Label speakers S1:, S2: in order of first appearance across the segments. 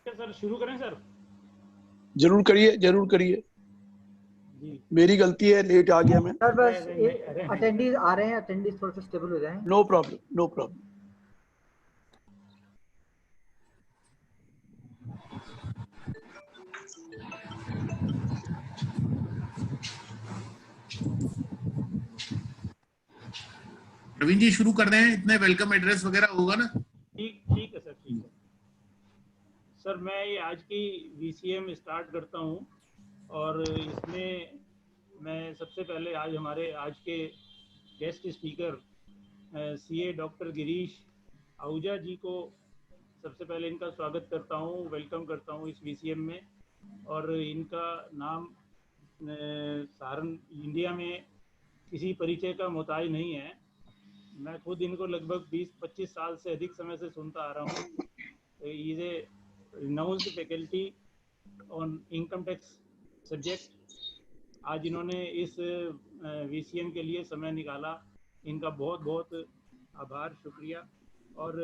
S1: क्या सर शुरू करें सर?
S2: जरूर करिए, जरूर करिए।
S1: जी
S2: मेरी गलती है, लेट आ गया मैं।
S3: सर बस अटेंडीज आ रहे हैं, अटेंडीज थोड़ा सा स्टेबल हो जाएं।
S2: No problem, no problem.
S4: Praveen ji शुरू कर दें, इतने वेलकम एड्रेस वगैरह होगा ना?
S1: ठीक है सर, ठीक है सर। मैं ये आज की VCM स्टार्ट करता हूँ और इसमें मैं सबसे पहले आज के guest speaker CA doctor Girish Ahuja ji को सबसे पहले इनका स्वागत करता हूँ, वेलकम करता हूँ इस VCM में। और इनका नाम सारण इंडिया में किसी परिचय का मोहताज नहीं है। मैं खुद इनको लगभग 20-25 साल से अधिक समय से सुनता आ रहा हूँ। Is a renounced faculty on income tax subject. आज इन्होंने इस VCM के लिए समय निकाला, इनका बहुत बहुत आभार, शुक्रिया। और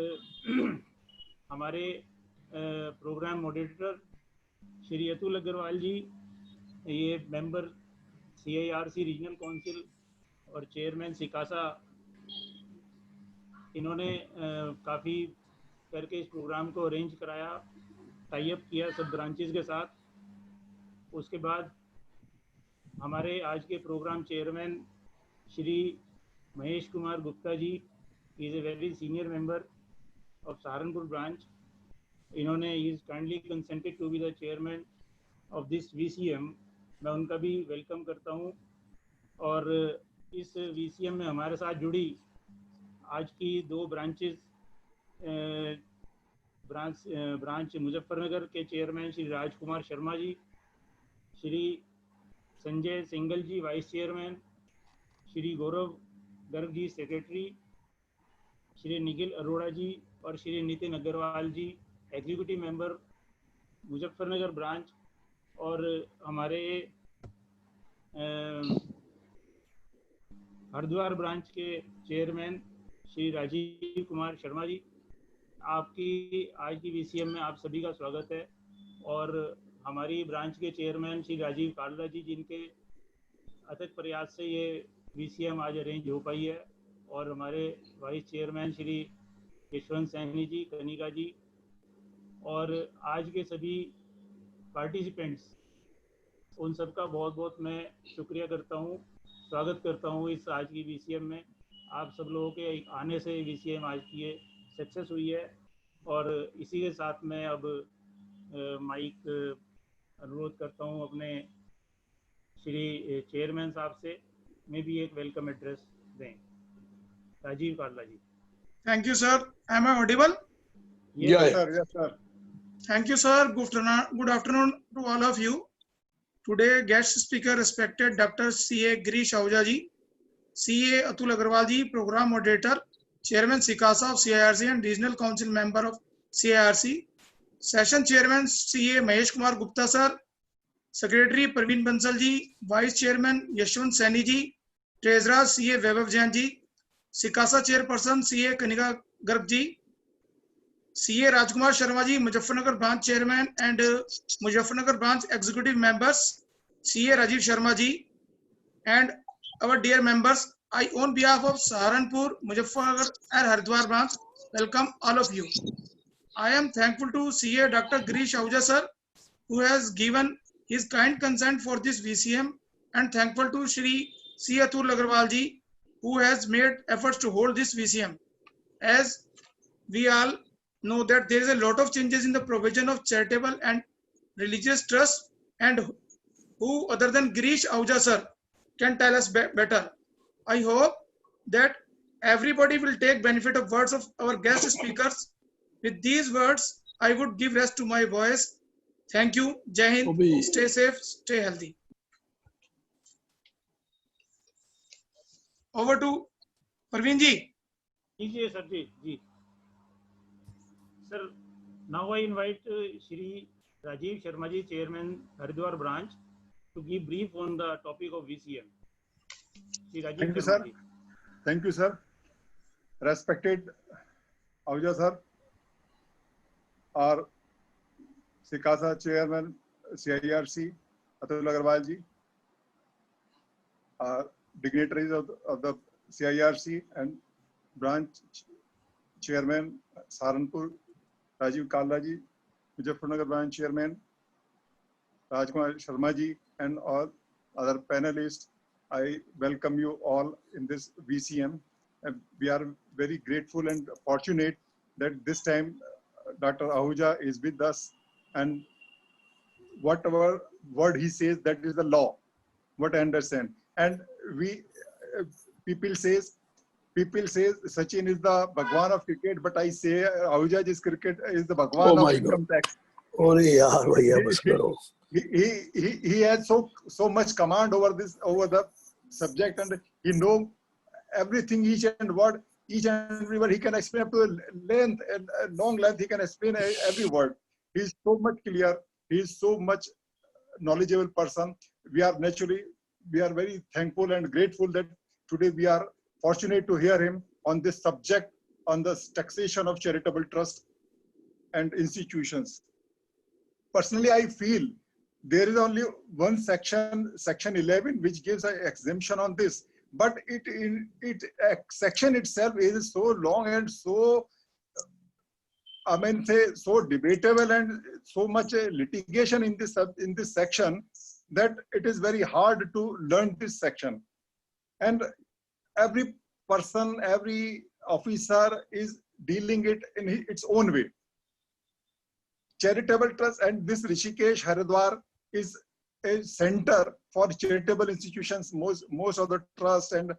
S1: हमारे प्रोग्राम मॉडरेटर श्री अतुल अग्रवाल जी, ये मेंबर CIRC रीजनल काउंसिल और चेयरमैन सिकासा, इन्होंने काफ़ी करके इस प्रोग्राम को अरेंज कराया, टाई अप किया सब ब्रांचेस के साथ। उसके बाद हमारे आज के program chairman Shri Mahesh Kumar Gupta ji, is a very senior member of Saharanpur branch. इन्होंने is kindly consented to be the chairman of this VCM। मैं उनका भी वेलकम करता हूँ। और इस VCM में हमारे साथ जुड़ी आज की 2 ब्रांचेस, ब्रांच मुजफ्फरनगर के चेयरमैन श्री राजकुमार शर्मा जी, श्री संजय सिंगल जी वाइस चेयरमैन, श्री गौरव गर्ग जी सेक्रेटरी, श्री निखिल अरोड़ा जी और श्री नितिन अग्रवाल जी एग्जीक्यूटिव मेंबर मुजफ्फरनगर ब्रांच। और हमारे हरिद्वार ब्रांच के चेयरमैन श्री राजीव कुमार शर्मा जी। आपकी आज की VCM में आप सभी का स्वागत है। और हमारी ब्रांच के चेयरमैन श्री राजीव कालरा जी, जिनके अथक प्रयास से ये VCM आज अरेंज हो पाई है। और हमारे वाइस चेयरमैन श्री यशवंत सैनी जी, कनिका जी, और आज के सभी पार्टिसिपेंट्स, उन सबका बहुत बहुत मैं शुक्रिया करता हूँ, स्वागत करता हूँ इस आज की VCM में। आप सब लोगों के आने से VCM आज की ये सक्सेस हुई है। और इसी के साथ मैं अब माइक अनुरोध करता हूँ अपने श्री चेयरमैन साहब से, मैं भी एक वेलकम एड्रेस दें। राजीव कालरा जी।
S5: Thank you, sir. Am I audible?
S2: Yes,
S1: sir.
S6: Yes, sir.
S5: Thank you, sir. Good afternoon to all of you. Today, guest speaker, respected Dr. CA Girish Ahooja ji, CA Atul Agarwal ji, Program Moderator, Chairman Sikasa of CIRC and Regional Council Member of CIRC, Session Chairman CA Mahesh Kumar Gupta sir, Secretary Praveen Bansal ji, Vice Chairman Yashwant Saini ji, Treasurer CA Vaibhav Jain ji, Sikasa Chairperson CA Kanika Garg ji, CA Rajkumar Sharma ji, Muzaffarnagar Branch Chairman and Muzaffarnagar Branch Executive Members, CA Rajiv Sharma ji, and our dear members, I on behalf of Saharanpur, Muzaffarnagar and Haridwar Branch, welcome all of you. I am thankful to CA Dr. Girish Ahooja sir, who has given his kind consent for this VCM, and thankful to Shri C. Atul Agarwal ji, who has made efforts to hold this VCM. As we all know that there is a lot of changes in the provision of charitable and religious trust, and who other than Girish Ahooja sir can tell us better. I hope that everybody will take benefit of words of our guest speakers. With these words, I would give rest to my voice. Thank you. Jai Hind. Stay safe, stay healthy. Over to Parveen ji.
S1: जी sir जी। Sir, now I invite Shri Rajiv Sharma ji, Chairman Haridwar Branch, to give brief on the topic of VCM. Shri Rajiv
S6: Thank you,
S1: Sharma
S6: sir.
S1: ji.
S6: Thank you, sir. Respected Ahooja sir, our Sikasa Chairman, CIRC, Atul Agarwal ji, dignitaries of the CIRC and branch chairman Saharanpur, Rajiv Kalla ji, Muzaffarnagar branch chairman, Rajkumar Sharma ji, and all other panelists. I welcome you all in this VCM. And we are very grateful and fortunate that this time Dr. Ahuja is with us, and whatever word he says, that is the law, what I understand. And we, people says Sachin is the Bhagwan of cricket, but I say Ahuja is cricket is the Bhagwan of income tax.
S2: Oh yaar, bhaiya, bas karo.
S6: He has so much command over the subject, and he know everything, each and every word he can explain up to length and long length. He can explain every word. He is so much clear. He is so much knowledgeable person. We are very thankful and grateful that today we are fortunate to hear him on this subject, on the taxation of charitable trust and institutions. Personally, I feel there is only one section 11, which gives an exemption on this, but section itself is so long and so, I mean, so debatable and so much litigation in this section that it is very hard to learn this section. And every person, every officer is dealing it in its own way. Charitable trust, and this Rishikesh Haridwar is a center for charitable institutions. Most of the trust and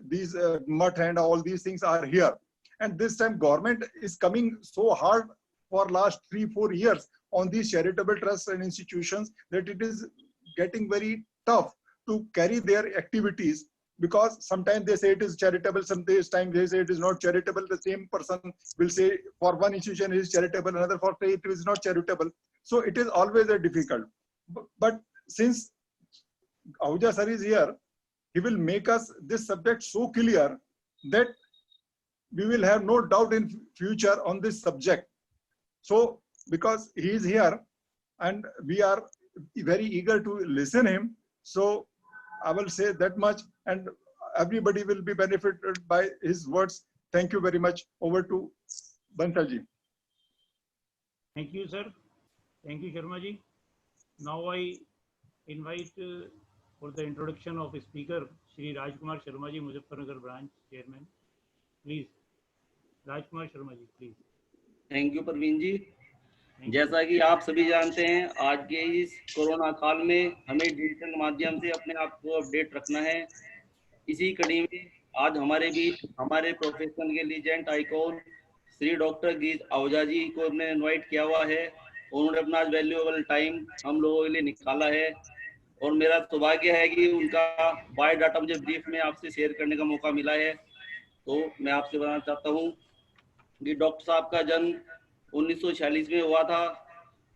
S6: these Mutt and all these things are here. And this time government is coming so hard for last 3-4 years on these charitable trusts and institutions that it is getting very tough to carry their activities, because sometimes they say it is charitable, sometimes they say it is not charitable. The same person will say for one institution it is charitable, another for say it is not charitable. So it is always a difficult. But since Ahuja sir is here, he will make us this subject so clear that we will have no doubt in future on this subject. So because he is here and we are very eager to listen him, so I will say that much, and everybody will be benefited by his words. Thank you very much. Over to Bansal ji.
S1: Thank you, sir. Thank you, Sharma ji. Now I invite for the introduction of speaker, Shri Rajkumar Sharma ji, Muzaffarnagar branch chairman. Please, Rajkumar Sharma ji, please.
S7: Thank you Parveen ji. जैसा कि आप सभी जानते हैं, आज के इस corona काल में हमें डिजिटल माध्यम से अपने आप को अपडेट रखना है। इसी कड़ी में आज हमारे बीच हमारे प्रोफेशन के legend icon Shri doctor Girish Ahuja ji को हमने इनवाइट किया हुआ है। उन्होंने अपना वैल्यूएबल टाइम हम लोगों के लिए निकाला है और मेरा सौभाग्य है कि उनका बायोडाटा मुझे ब्रीफ में आपसे शेयर करने का मौका मिला है। तो मैं आपसे बताना चाहता हूँ कि डॉक्टर साहब का जन्म 1946 में हुआ था।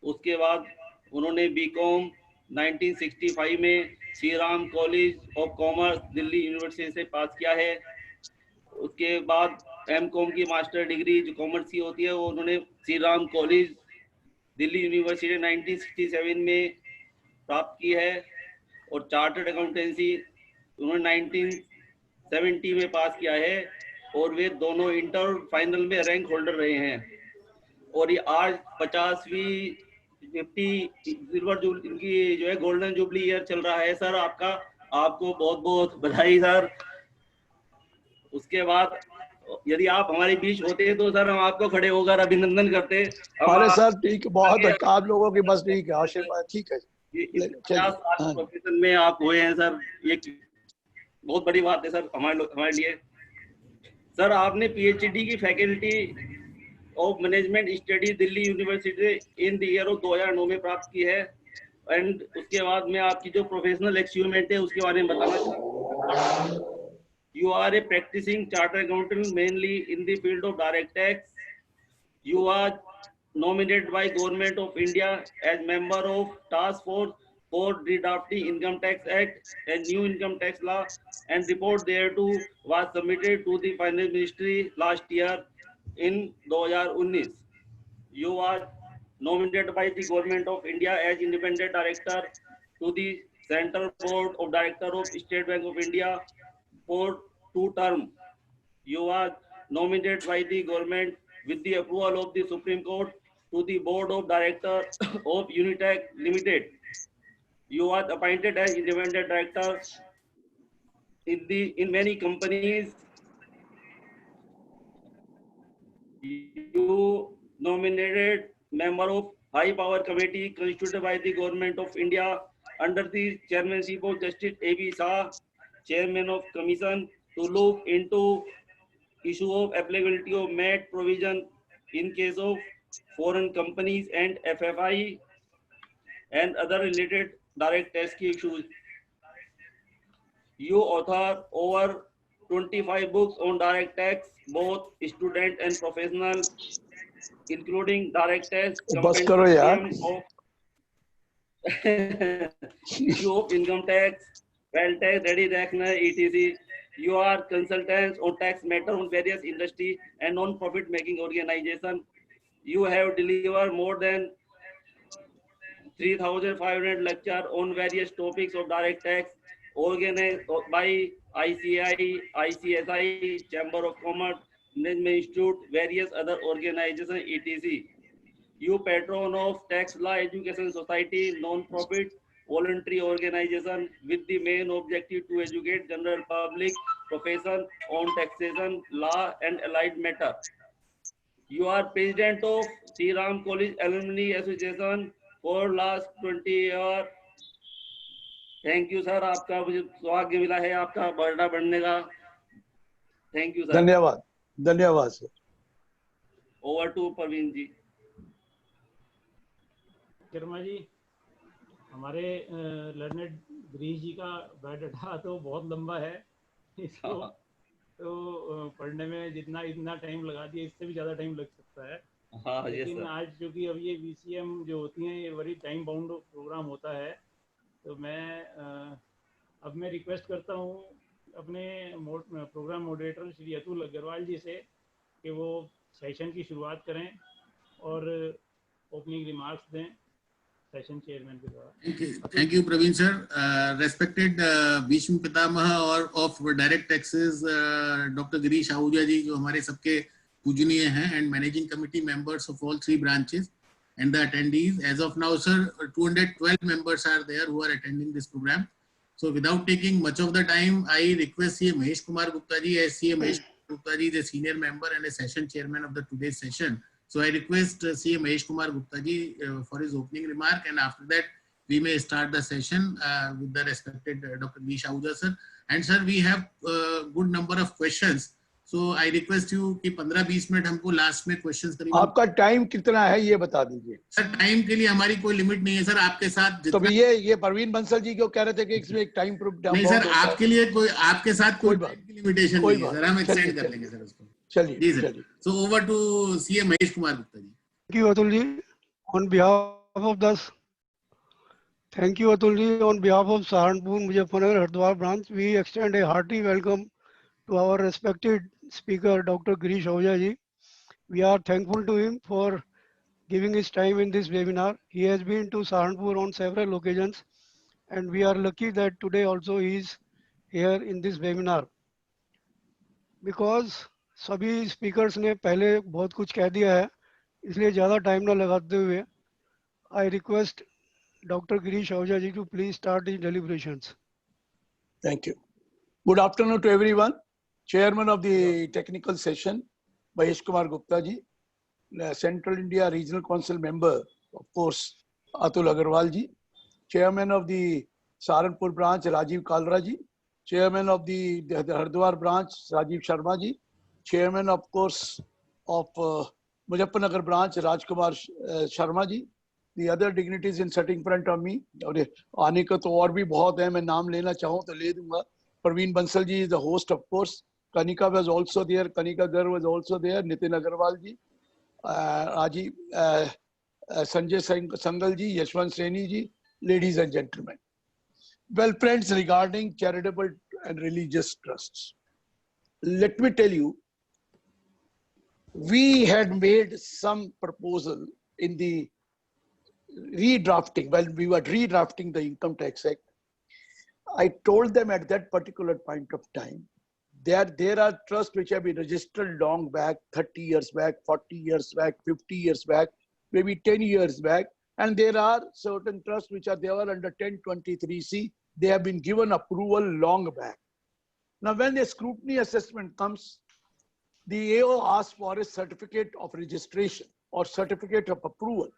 S7: उसके बाद उन्होंने बीकॉम 1965 में Shri Ram college of commerce Delhi university से पास किया है। उसके बाद एमकॉम की मास्टर डिग्री जो कॉमर्स की होती है वो उन्होंने श्री राम कॉलेज दिल्ली यूनिवर्सिटी 1967 में प्राप्त की है और चार्टर्ड अकाउंटेंसी उन्होंने 1970 में पास किया है और वे दोनों इंटर फाइनल में रैंक होल्डर रहे हैं। और ये आज 50वीं सिल्वर जुबली इनकी जो है गोल्डन जुबली ईयर चल रहा है। सर आपको बहुत बहुत बधाई सर। उसके बाद यदि आप हमारे बीच होते तो सर हम आपको खड़े होकर अभिनंदन करते।
S2: अरे सर ठीक है, बहुत अच्छा, आप लोगों की बस ठीक है, आशीर्वाद ठीक है।
S7: 50 साल प्रोफेशन में आप हुए हैं सर, ये बहुत बड़ी बात है सर हमारे लिए। सर आपने पीएचडी की faculty of management study Delhi university in the year of 2009 में प्राप्त की है। एंड उसके बाद में आपकी जो प्रोफेशनल अचीवमेंट है उसके बारे में बताना चाहता हूँ। You are a practicing chartered accountant mainly in the field of direct tax. You are nominated by Government of India as member of Task Force for Redrafting Income Tax Act and New Income Tax Law, and report thereto was submitted to the Finance Ministry last year in 2019. You are nominated by the Government of India as independent director to the Central Board of Directors of State Bank of India for 2 terms. You are nominated by the government with the approval of the Supreme Court to the Board of Directors of Unitech Limited. You are appointed as independent director in many companies. You nominated member of High Power Committee constituted by the Government of India under the chairmanship of Justice A.B. Shah, Chairman of Commission, to look into issue of applicability of MAT provision in case of foreign companies and FFI and other related direct tax issues. You author over 25 books on direct tax, both student and professional, including direct tax,
S2: बस करो यार
S7: issue of income tax, wealth tax, ready tax, etc. You are consultants on tax matter on various industry and non-profit making organization. You have delivered more than 3,500 lectures on various topics of direct tax organized by ICI, ICSI, Chamber of Commerce, Management Institute, various other organizations, etc. You patron of Tax Law Education Society, non-profit voluntary organization with the main objective to educate general public profession on taxation, law and allied matter. You are president of Sri Ram College Alumni Association for last 20 years. Thank you, sir. आपका मुझे सौभाग्य मिला है आपका बड़ा बनने का. Thank you, sir.
S2: धन्यवाद धन्यवाद sir.
S7: Over to Parveen ji.
S1: Sharma ji, हमारे लर्नेड गिरीश जी का बायोडाटा तो बहुत लंबा है, इसको तो पढ़ने में जितना इतना टाइम लगा दिया, इससे भी ज़्यादा टाइम लग सकता है. लेकिन आज क्योंकि अब ये VCM जो होती हैं ये बड़ी टाइम बाउंड प्रोग्राम होता है, तो अब मैं रिक्वेस्ट करता हूँ अपने प्रोग्राम मॉडरेटर श्री अतुल अग्रवाल जी से कि वो सेशन की शुरुआत करें और ओपनिंग रिमार्क्स दें सेशन चेयरमैन के द्वारा.
S4: Thank you Praveen sir. Respected Bhishma Pitamah और of direct taxes doctor Girish Ahuja ji, जो हमारे सबके पूजनीय हैं, and managing committee members of all 3 branches and the attendees. As of now, sir, 212 members are there who are attending this program. So without taking much of the time, I request CA Mahesh Kumar Gupta ji, as CA Mahesh Gupta ji is a senior member and a session chairman of the today's session. So I request CA Mahesh Kumar Gupta ji for his opening remark, and after that we may start the session with the respected Dr. Girish Ahuja sir. And sir, we have good number of questions. So I request you कि 15-20 minute हमको last में questions करेंगे.
S2: आपका time कितना है ये बता दीजिए.
S4: सर टाइम के लिए हमारी कोई लिमिट नहीं है सर. आपके साथ
S2: तो ये परवीन बंसल जी को कह रहे थे कि इसमें एक टाइम
S4: नहीं सर, आपके लिए कोई आपके साथ कोई टाइम की लिमिटेशन नहीं है सर. हम एक्सटेंड कर लेंगे सर उसको.
S2: चलिए
S4: जी sir. So over to CA Mahesh Kumar Gupta ji.
S8: Thank you Atul ji. On behalf of the thank you Atul ji. On behalf of Saharanpur Muzaffarnagar Haridwar branch, we extend a hearty welcome to our respected speaker Dr. Girish Ahuja ji. We are thankful to him for giving his time in this webinar. He has been to Saharanpur on several occasions and we are lucky that today also he is here in this webinar. Because सभी speakers ने पहले बहुत कुछ कह दिया है, इसलिए ज़्यादा टाइम ना लगाते हुए I request Dr. Girish Ahuja ji to please start his deliberations.
S2: Thank you. Good afternoon to everyone. Chairman of the technical session, Mahesh Kumar Gupta ji, Central India Regional Council member, of course, Atul Agarwal ji, Chairman of the Saharanpur branch, Rajiv Kalra ji, Chairman of the Haridwar branch, Rajiv Sharma ji, Chairman, of course, of Muzaffarnagar branch, Rajkumar Sharma ji, the other dignitaries in sitting front of me. और आने का तो और भी बहुत है, मैं नाम लेना चाहूँ तो ले दूंगा. Parveen Bansal ji is the host, of course. Kanika was also there. Kanika Gar was also there. Nitin Agarwal ji, Rajiv, Sanjay Sangal ji, Yashwant Sreni ji, ladies and gentlemen. Well, friends, regarding charitable and religious trusts, let me tell you, we had made some proposal in the redrafting, when we were redrafting the Income Tax Act, I told them at that particular point of time that there are trusts which have been registered long back, 30 years back, 40 years back, 50 years back, maybe 10 years back. And there are certain trusts which are there under 1023C. They have been given approval long back. Now, when the scrutiny assessment comes, the AO asks for a certificate of registration or certificate of approval,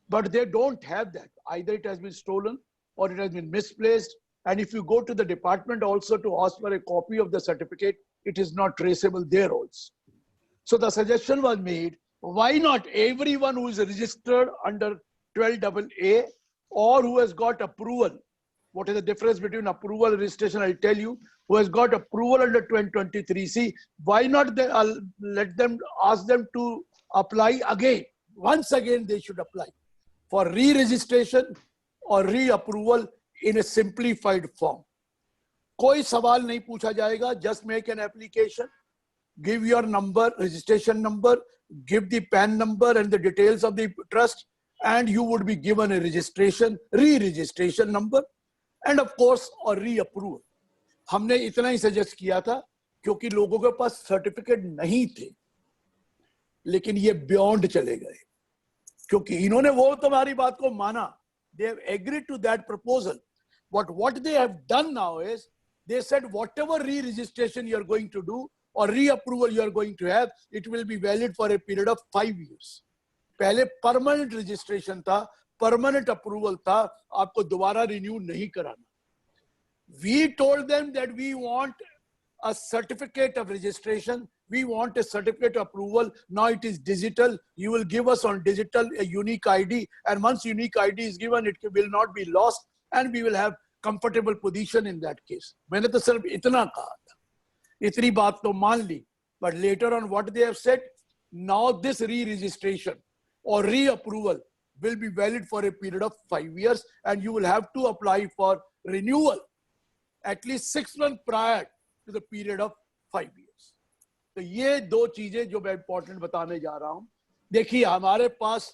S2: but they don't have that. Either it has been stolen or it has been misplaced. And if you go to the department also to ask for a copy of the certificate, it is not traceable there also. So the suggestion was made, why not everyone who is registered under 12AA or who has got approval? What is the difference between approval and registration? I'll tell you. Who has got approval under 2023C, why not let them, ask them to apply again? Once again, they should apply for re-registration or re-approval in a simplified form. कोई सवाल नहीं पूछा जाएगा. Just make an application, give your number, registration number, give the PAN number and the details of the trust, and you would be given a registration, re-registration number, and of course, or re-approval. हमने इतना ही suggest किया था क्योंकि लोगों के पास certificate नहीं थे, लेकिन ये बियॉन्ड चले गए क्योंकि इन्होंने वो तुम्हारी बात को माना. They have agreed to that proposal. But what they have done now is they said whatever re-registration you are going to do or re-approval you are going to have, it will be valid for a period of 5 years. पहले permanent registration था, permanent approval था, आपको दोबारा renew नहीं कराना. We told them that we want a certificate of registration. We want a certificate of approval. Now it is digital. You will give us on digital a unique ID. And once unique ID is given, it will not be lost. And we will have comfortable position in that case. मैंने तो सिर्फ इतना कहा था. इतनी बात तो मान ली. But later on what they have said, now this re-registration or re-approval will be valid for a period of 5 years. And you will have to apply for renewal at least 6 months prior to the period of 5 years. तो ये दो चीजें जो मैं important बताने जा रहा हूं. देखिए हमारे पास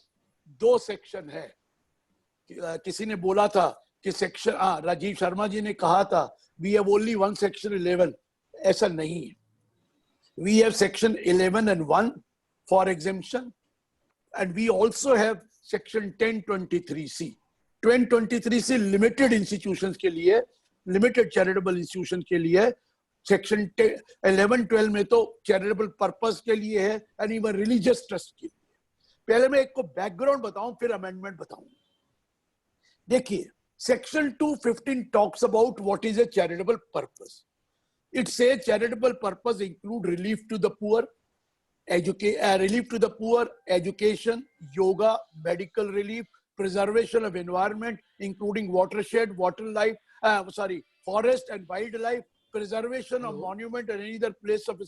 S2: 2 सेक्शन है. किसी ने बोला था कि सेक्शन, राजीव शर्मा जी ने कहा था we have only one section 11. ऐसा नहीं है. We have section 11 and 1 for exemption, and we also have section 1023C. 1023C limited institutions के लिए, limited charitable institutions के लिए. सेक्शन 11-12 में तो चैरिटेबल पर्पस के लिए है एंड इवन रिलीजियस ट्रस्ट के लिए. पहले मैं एक को बैकग्राउंड बताऊं फिर अमेंडमेंट बताऊं. देखिए section 215 talks about what is a charitable purpose. It says charitable purpose include relief to the poor, relief to the poor, education, yoga, medical relief, preservation of environment, including watershed, forest and wildlife, preservation of monument and any other place of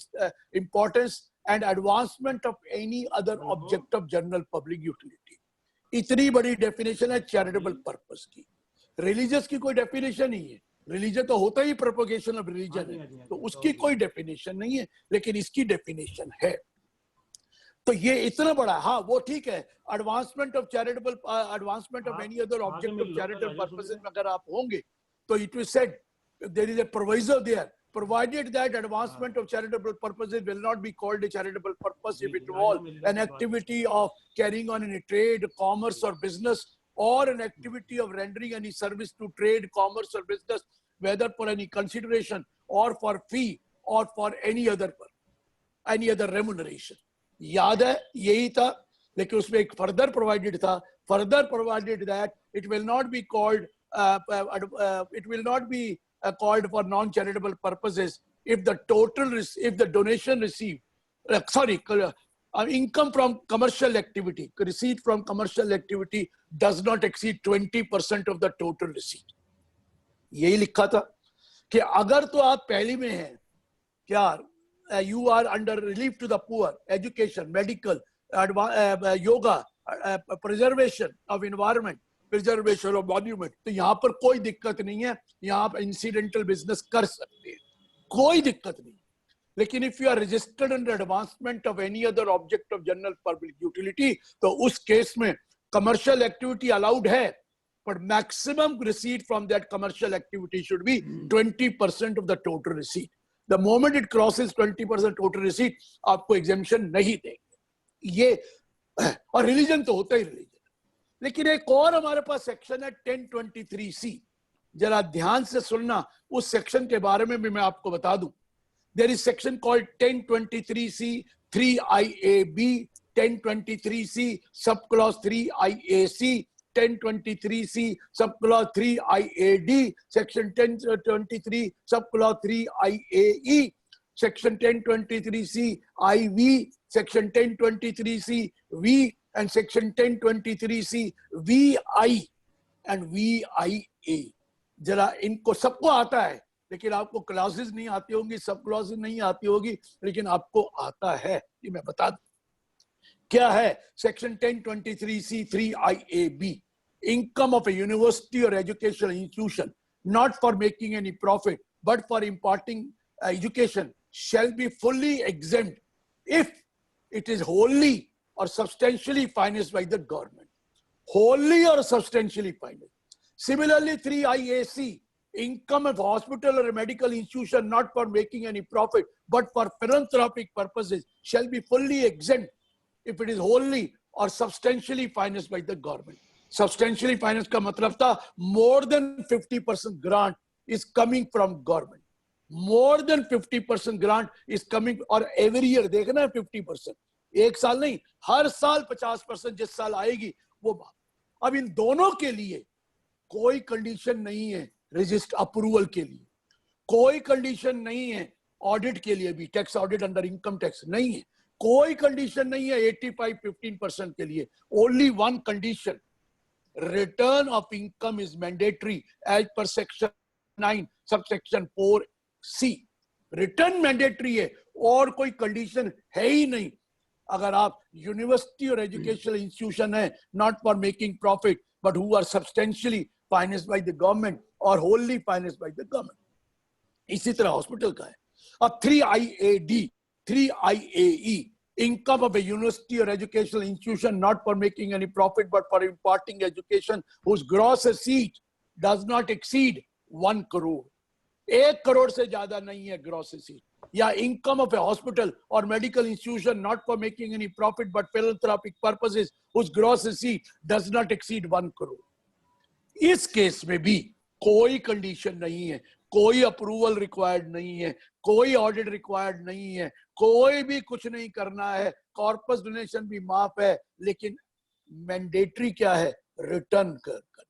S2: importance, and advancement of any other object of general public utility. इतनी बड़ी definition है charitable purpose की. Religious की कोई definition नहीं है. Religion तो होता ही प्रोपोगेशन ऑफ रिलीजन है, तो उसकी कोई डेफिनेशन नहीं है, लेकिन इसकी डेफिनेशन है. तो ये इतना बड़ा, हाँ वो ठीक है. Advancement of charitable, advancement of any other object of charitable purposes में अगर आप होंगे तो it will said there is a proviso there, provided that advancement of charitable purposes will not be called a charitable purpose if it involves an activity of carrying on any trade, commerce or business, or an activity of rendering any service to trade, commerce or business, whether for any consideration or for fee or for any other remuneration. याद है यही था, लेकिन उसमें एक further provided था, further provided that it will not be called called for non-charitable purposes if the donation received, income from commercial activity, receipt from commercial activity does not exceed 20% of the total receipt. यही लिखा था कि अगर तो आप पहली में हैं, क्या you are under relief to the poor, education, medical, yoga, preservation of environment, preservation of monument, तो यहाँ पर कोई दिक्कत नहीं है. यहाँ आप incidental business कर सकते हैं, कोई दिक्कत नहीं. लेकिन if you are registered under advancement of any other object of general public utility, तो उस केस में commercial activity allowed है, but maximum receipt from that commercial activity should be 20% of the total receipt. The moment it crosses 20% total receipt, आपको exemption नहीं देंगे. ये और religion तो होता ही रिलीजन. लेकिन एक और हमारे पास सेक्शन है 1023C. जरा ध्यान से सुनना, उस सेक्शन के बारे में भी मैं आपको बता दूं. There is section called 1023C 3IAB, 1023C subclause 3IAC, 1023C subclause 3IAD, section 1023 subclause 3IAE, section 1023C IV, section 1023C V, and section 1023C VI and VIA. जरा इनको सबको आता है, लेकिन आपको क्लासेस नहीं आती होंगी, सब क्लासेस नहीं आती होगी, लेकिन आपको आता है. ये मैं बता दूं क्या है. Section 1023C 3IAB. Income of a university or educational institution not for making any profit but for imparting education shall be fully exempt if it is wholly or substantially financed by the government. Wholly or substantially financed. Similarly, 3IAC, income of hospital or a medical institution not for making any profit but for philanthropic purposes shall be fully exempt if it is wholly or substantially financed by the government. Substantially financed का मतलब था more than 50% grant is coming from government. More than 50% grant is coming, और every year देखना है 50%. एक साल नहीं, हर साल 50% जिस साल आएगी वो बात. अब इन दोनों के लिए कोई कंडीशन नहीं है. रजिस्टर अप्रूवल के लिए कोई कंडीशन नहीं है. ऑडिट के लिए भी, tax audit under income tax नहीं है, कोई कंडीशन नहीं है. 85-15% के लिए only one condition, return of income is mandatory as per section 9 subsection 4C. Return mandatory है और कोई कंडीशन है ही नहीं. अगर आप यूनिवर्सिटी और एजुकेशनल इंस्टीट्यूशन है not for making profit but who are substantially financed by the government और wholly financed by the government. इसी तरह हॉस्पिटल का है. अब 3IAD, 3IAE, income of a university or educational institution not for making any profit but for imparting education whose gross receipt does not exceed 1 crore. 1 crore से ज्यादा नहीं है gross receipt. या income of a hospital or medical institution not for making any profit but philanthropic purposes whose gross receipt does not exceed 1 crore. इस case में भी कोई condition नहीं है, कोई अप्रूवल रिक्वायर्ड नहीं है, कोई ऑडिट रिक्वायर्ड नहीं है, कोई भी कुछ नहीं करना है. कॉर्पस डोनेशन भी माफ है, लेकिन मैंडेटरी क्या है? रिटर्न करना.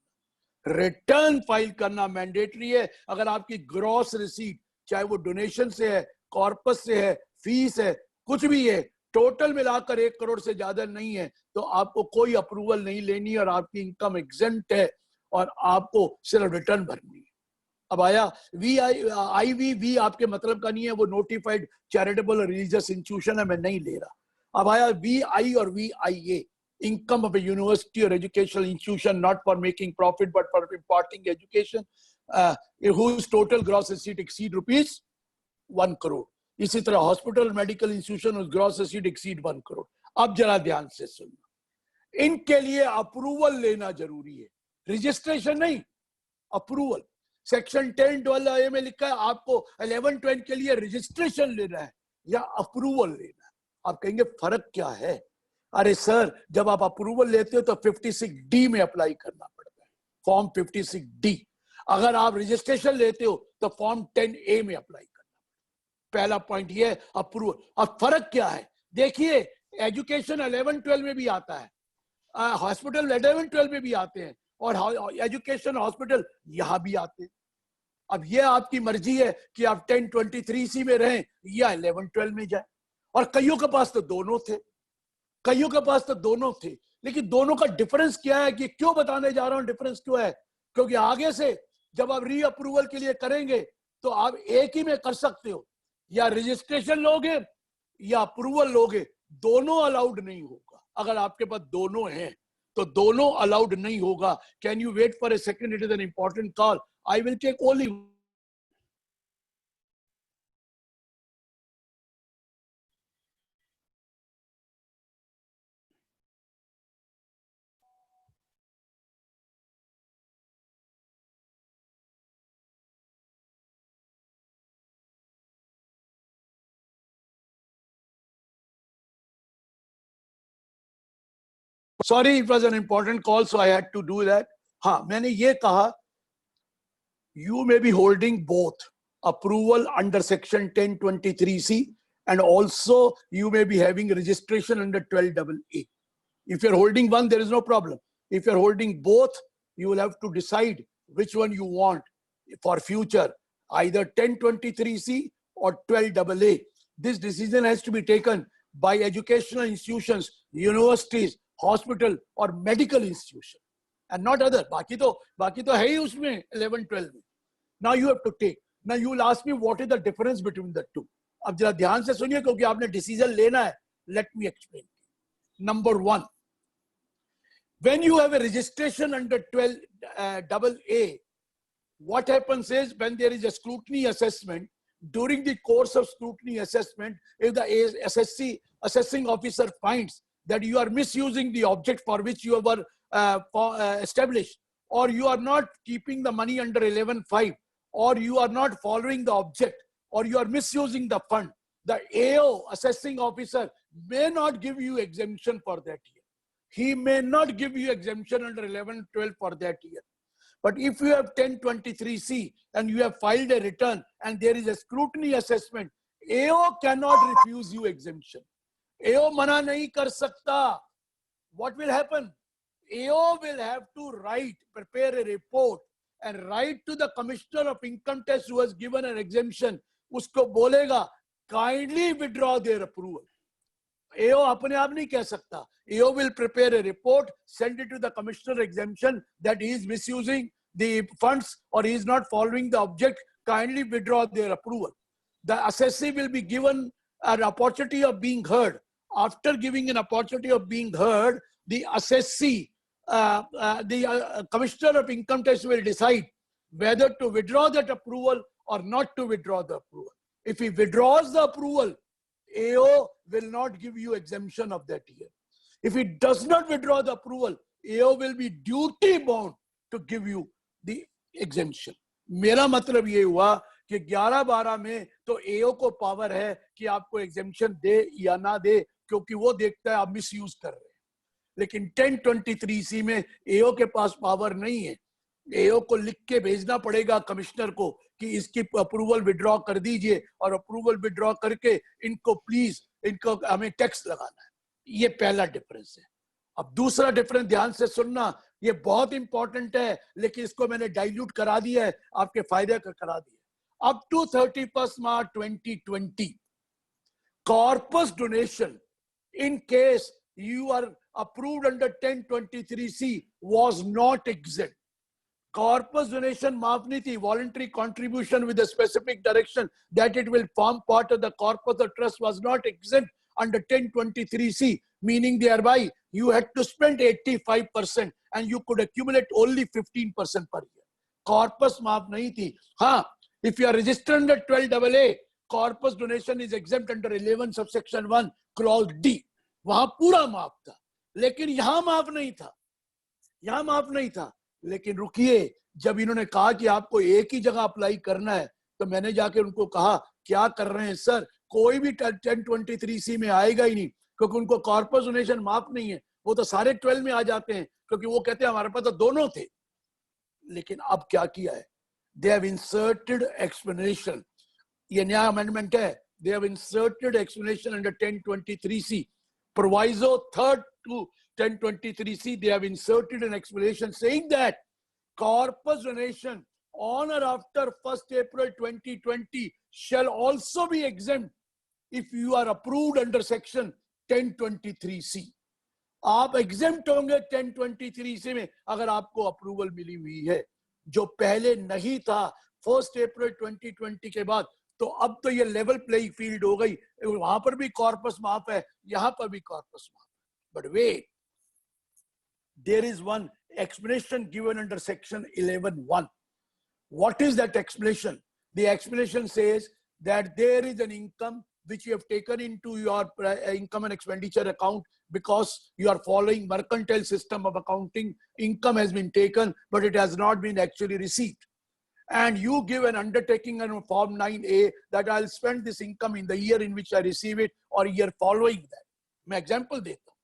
S2: रिटर्न फाइल करना मैंडेटरी है. अगर आपकी ग्रॉस रिसीट चाहे वो डोनेशन से है, कॉर्पस से है, फीस है, कुछ भी है, टोटल मिलाकर 1 करोड़ से ज्यादा नहीं है तो आपको कोई अप्रूवल नहीं लेनी और आपकी इनकम एग्जेम्प्ट है और आपको सिर्फ रिटर्न भरनी है. अब आया IVV, आपके मतलब का नहीं है, वो नोटिफाइड चैरिटेबल रिलीजियस इंस्टीट्यूशन है, मैं नहीं ले रहा. अब आया VI और VIA, income of a university or educational institution not for making profit but for imparting education whose total gross receipt exceed rupees 1 crore. इसी तरह hospital medical institution whose gross receipt exceed 1 crore. अब जरा ध्यान से सुनना, इनके लिए approval लेना जरूरी है, रजिस्ट्रेशन नहीं, अप्रूवल. सेक्शन 10-12A में लिखा है आपको 11-12 के लिए रजिस्ट्रेशन लेना है या अप्रूवल लेना है. आप कहेंगे फर्क क्या है? अरे सर, जब आप अप्रूवल लेते हो तो 56D में अप्लाई करना पड़ता है, फॉर्म 56D. अगर आप रजिस्ट्रेशन लेते हो तो फॉर्म 10A में अप्लाई करना पड़ता है. पहला पॉइंट ये है अप्रूवल. अब फर्क क्या है? देखिए, एजुकेशन 11-12 में भी आता है, हॉस्पिटल 11-12 में भी आते हैं और एजुकेशन हॉस्पिटल यहां भी आते हैं. अब ये आपकी मर्जी है कि आप 1023C में रहें या 11-12 में जाएं. और कईयों के पास तो दोनों थे, कईयों के पास तो दोनों थे. लेकिन दोनों का डिफरेंस क्या है, कि क्यों बताने जा रहा हूं डिफरेंस क्यों है? क्योंकि आगे से जब आप री अप्रूवल के लिए करेंगे तो आप एक ही में कर सकते हो, या रजिस्ट्रेशन लोगे या अप्रूवल लोगे, दोनों अलाउड नहीं होगा. अगर आपके पास दोनों हैं तो दोनों अलाउड नहीं होगा. Can you wait for a second? It is an important call. I will take only Sorry, it was an important call, so I had to do that. हाँ, मैंने ये कहा, you may be holding both approval under section 1023C and also you may be having registration under 12AA. If you're holding one, there is no problem. If you're holding both, you will have to decide which one you want for future, either 1023C or 12AA. This decision has to be taken by educational institutions, universities, hospital or medical institution and not other. बाकी तो है ही उसमें 11, 12 में. Now you have to take. Now you will ask me what is the difference between the two. अब जरा ध्यान से सुनिए क्योंकि आपने decision लेना है. Let me explain. Number one, when you have a registration under 12AA, what happens is when there is a scrutiny assessment, during the course of scrutiny assessment, if the assessing officer finds that you are misusing the object for which you were established, or you are not keeping the money under 11.5, or you are not following the object, or you are misusing the fund, the AO, assessing officer, may not give you exemption for that year. He may not give you exemption under 11.12 for that year. But if you have 1023C and you have filed a return and there is a scrutiny assessment, AO cannot refuse you exemption. AO mana nahi kar sakta. What will happen? AO will have to prepare a report and write to the Commissioner of Income Tax who has given an exemption. Usko bolega, kindly withdraw their approval. AO apne aap nahi keh sakta. AO will prepare a report, send it to the Commissioner exemption that he is misusing the funds or he is not following the object, kindly withdraw their approval. The assessee will be given an opportunity of being heard. After giving an opportunity of being heard, the assessee, the Commissioner of Income Tax will decide whether to withdraw that approval or not to withdraw the approval. If he withdraws the approval, AO will not give you exemption of that year. If he does not withdraw the approval, AO will be duty bound to give you the exemption. मेरा मतलब ये हुआ कि 11-12 में तो AO को power है कि आपको exemption दे या ना दे क्योंकि वो देखता है आप misuse कर रहे हैं. लेकिन 1023C में AO के पास पावर नहीं है. AO को लिख के भेजना पड़ेगा कमिश्नर को कि इसकी अप्रूवल विड्रॉ कर दीजिए और अप्रूवल विड्रॉ करके इनको प्लीज इनको हमें टैक्स लगाना है. ये पहला डिफरेंस है. अब दूसरा डिफरेंस ध्यान से सुनना, ये बहुत इंपॉर्टेंट है लेकिन इसको मैंने डाइल्यूट करा दिया है, आपके फायदे का करा दिया. Up to 31 March 2020 corpus donation in case you are approved under 1023C was not exempt. Corpus donation माफ नहीं थी. Voluntary contribution with a specific direction that it will form part of the corpus of trust was not exempt under 1023C, meaning thereby you had to spend 85% and you could accumulate only 15% per year. Corpus माफ नहीं थी. हाँ, if you are registered under 12AA, corpus donation is exempt under 11 subsection 1 clause D. वहां पूरा माफ था, लेकिन यहां माफ नहीं था. यहां माफ नहीं था. लेकिन रुकिए, जब इन्होंने कहा कि आपको एक ही जगह अप्लाई करना है तो मैंने जाके उनको कहा क्या कर रहे हैं सर, कोई भी 1023C में आएगा ही नहीं क्योंकि उनको कॉर्पस डोनेशन माफ नहीं है. वो तो सारे 12 में आ जाते हैं क्योंकि वो कहते हैं हमारे पास तो दोनों थे. लेकिन अब क्या किया है, दे हैव इंसर्टेड एक्सप्लेनेशन. ये नया अमेंडमेंट है. They have inserted explanation under 1023C proviso 3rd to 1023C. They have inserted an explanation saying that corpus donation on or after 1st April 2020 shall also be exempt if you are approved under section 1023C. आप exempt होंगे 1023C में अगर आपको approval मिली हुई है, जो पहले नहीं था 1st April 2020 के बाद. तो अब तो ये लेवल प्लेइंग फील्ड हो गई. वहां पर भी कॉर्पस माफ है, यहां पर भी कॉर्पस माफ. But wait, there is one explanation given under section 11.1. What is that explanation? The explanation says that there is an income which you have taken into your income and expenditure account because you are following mercantile system of accounting. Income has been taken, but it has not been actually received. And you give an undertaking on Form 9A that I'll spend this income in the year in which I receive it or year following that. मैं example देता हूँ.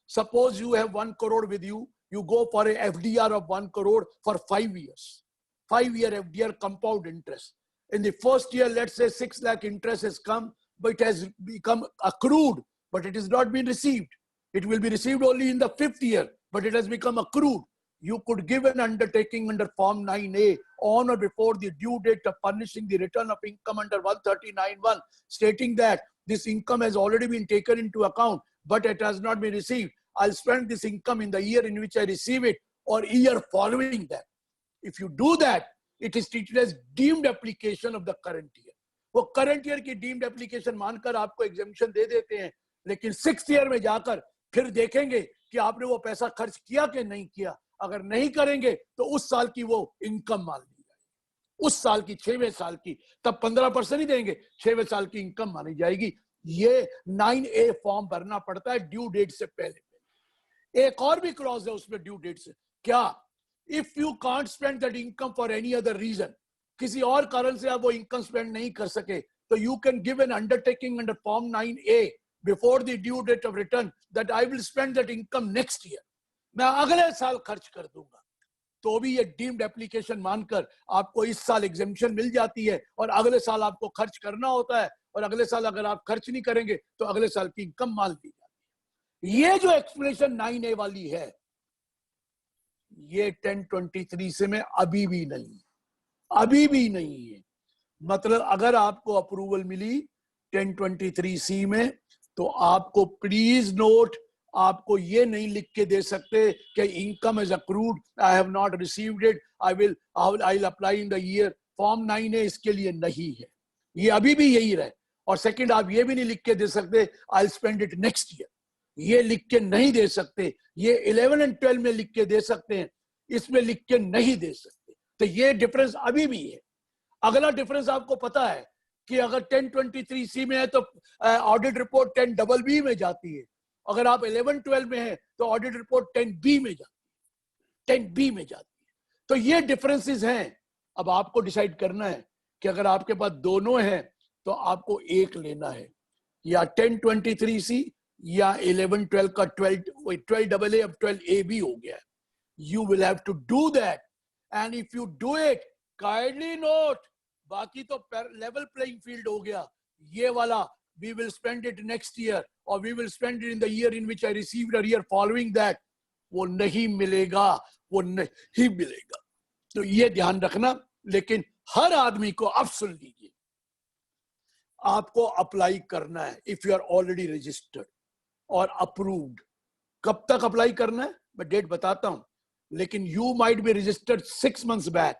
S2: Suppose you have 1 crore with you, you go for a FDR of 1 crore for 5 years. 5-year FDR compound interest. In the first year, let's say 6 lakh interest has come, but it has become accrued, but it has not been received. It will be received only in the 5th year, but it has become accrued. You could give an undertaking under Form 9A on or before the due date of furnishing the return of income under 139(1), stating that this income has already been taken into account, but it has not been received. I'll spend this income in the year in which I receive it or year following that. If you do that, it is treated as deemed application of the current year. वो current year की deemed application मानकर आपको exemption दे देते हैं, लेकिन 6th year में जाकर फिर देखेंगे कि आपने वो पैसा खर्च किया कि नहीं किया. अगर नहीं करेंगे तो उस साल की वो इनकम मान ली जाएगी. उस साल की 6वें साल की तब 15% ही देंगे, 6वें साल की इनकम मानी जाएगी. ये 9A फॉर्म भरना पड़ता है ड्यू डेट से पहले. एक और भी क्लॉज है उसमें ड्यू डेट से. क्या? If you can't spend that income for any other reason, किसी और कारण से आप वो इनकम स्पेंड नहीं कर सके, तो you can give an undertaking under Form 9A before the due date of return that I will spend that income next year. मैं अगले साल खर्च कर दूंगा. तो भी ये डीम्ड एप्लीकेशन मानकर आपको इस साल एग्जेम्पशन मिल जाती है और अगले साल आपको खर्च करना होता है, और अगले साल अगर आप खर्च नहीं करेंगे तो अगले साल की इनकम मान ली जाती है. ये जो एक्सप्लेनेशन 9A वाली है, ये 1023 से में अभी भी नहीं है. मतलब अगर आपको अप्रूवल मिली 1023C में, तो आपको प्लीज नोट, आपको ये नहीं लिख के दे सकते कि income is accrued, I have not received it, I will apply in the year. Form 9A इसके लिए नहीं है. ये अभी भी यही रहे. और सेकंड, आप ये भी नहीं लिख के दे सकते I will spend it next year. ये लिख के नहीं दे सकते. ये 11 और 12 में लिख के दे सकते हैं, इसमें लिख के नहीं दे सकते. तो ये डिफरेंस अभी भी है. अगला डिफरेंस आपको पता है कि अगर 1023C में है तो ऑडिट रिपोर्ट 10BB में जाती है. अगर आप 11-12 में है तो ऑडिट रिपोर्ट 10B में जाती है. 10B में जाती है. तो ये डिफरेंसेस हैं. अब आपको डिसाइड करना है कि अगर आपके पास दोनों हैं तो आपको एक लेना है, या 1023C या 11-12 का 12AA अब 12AB हो गया है. You will have to do that, and if you do it, kindly note, बाकी तो level playing field हो गया. ये वाला we will spend it next year or we will spend it in the year in which I received a year following that, वो नहीं मिलेगा. तो ये ध्यान रखना. लेकिन हर आदमी को अब सुन लीजिए, आपको अप्लाई करना है if you are already registered और approved. कब तक अप्लाई करना है मैं डेट बताता हूं. लेकिन you might be registered 6 months back,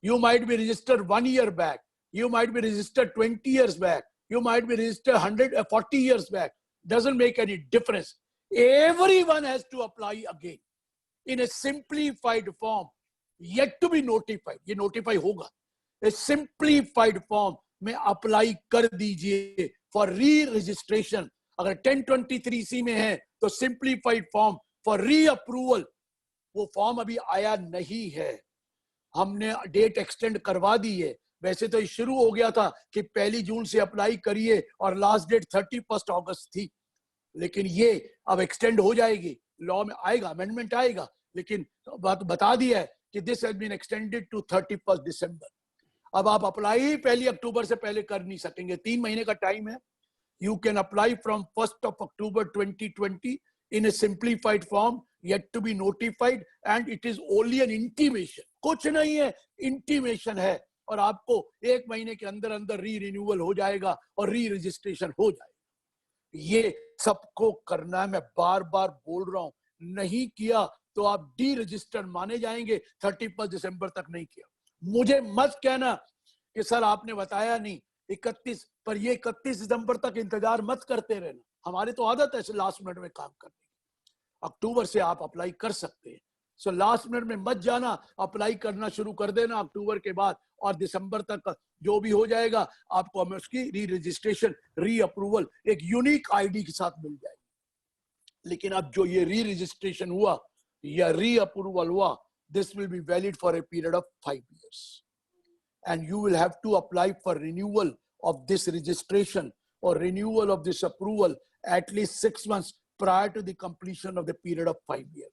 S2: you might be registered 1 year back, you might be registered 20 years back, you might be registered 140 years back. Doesn't make any difference. Everyone has to apply again in a simplified form, yet to be notified. ये notify होगा. A simplified form में apply कर दीजिए for re-registration. अगर 1023C में है तो simplified form for re-approval. वो फॉर्म अभी आया नहीं है. हमने डेट एक्सटेंड करवा दी है. वैसे तो शुरू हो गया था कि 1 जून से अप्लाई करिए और लास्ट डेट 31 अगस्त थी, लेकिन ये अब एक्सटेंड हो जाएगी. लॉ में आएगा, अमेंडमेंट आएगा, लेकिन बात बता दिया है कि this has been extended to 31 December. अब आप अप्लाई 1 अक्टूबर से पहले कर नहीं सकेंगे. 3 महीने का टाइम है. You can apply from 1 October 2020 in a simplified form, yet to be notified, and it is only an intimation. कुछ नहीं है, intimation है, और आपको 1 महीने के अंदर अंदर री रिन्यूअल हो जाएगा और री रजिस्ट्रेशन हो जाएगा. ये सबको करना है. मैं बार बार बोल रहा हूं, नहीं किया तो आप डी रजिस्टर्ड माने जाएंगे. 31 दिसंबर तक नहीं किया, मुझे मत कहना कि सर आपने बताया नहीं 31, पर ये 31 दिसंबर तक इंतजार मत करते रहना. हमारी तो आदत है लास्ट मिनट में काम करने की. अक्टूबर से आप अप्लाई कर सकते हैं. सो लास्ट मिनट में मत जाना, अप्लाई करना शुरू कर देना अक्टूबर के बाद, और दिसंबर तक जो भी हो जाएगा आपको हमें उसकी री रजिस्ट्रेशन, री अप्रूवल एक यूनिक आईडी के साथ मिल जाएगी. लेकिन अब जो ये री रजिस्ट्रेशन हुआ या री अप्रूवल हुआ, this will be valid for a period of 5 years, and you will have to apply for renewal of this registration or renewal of this approval at least 6 months prior to the completion of the period of 5 years.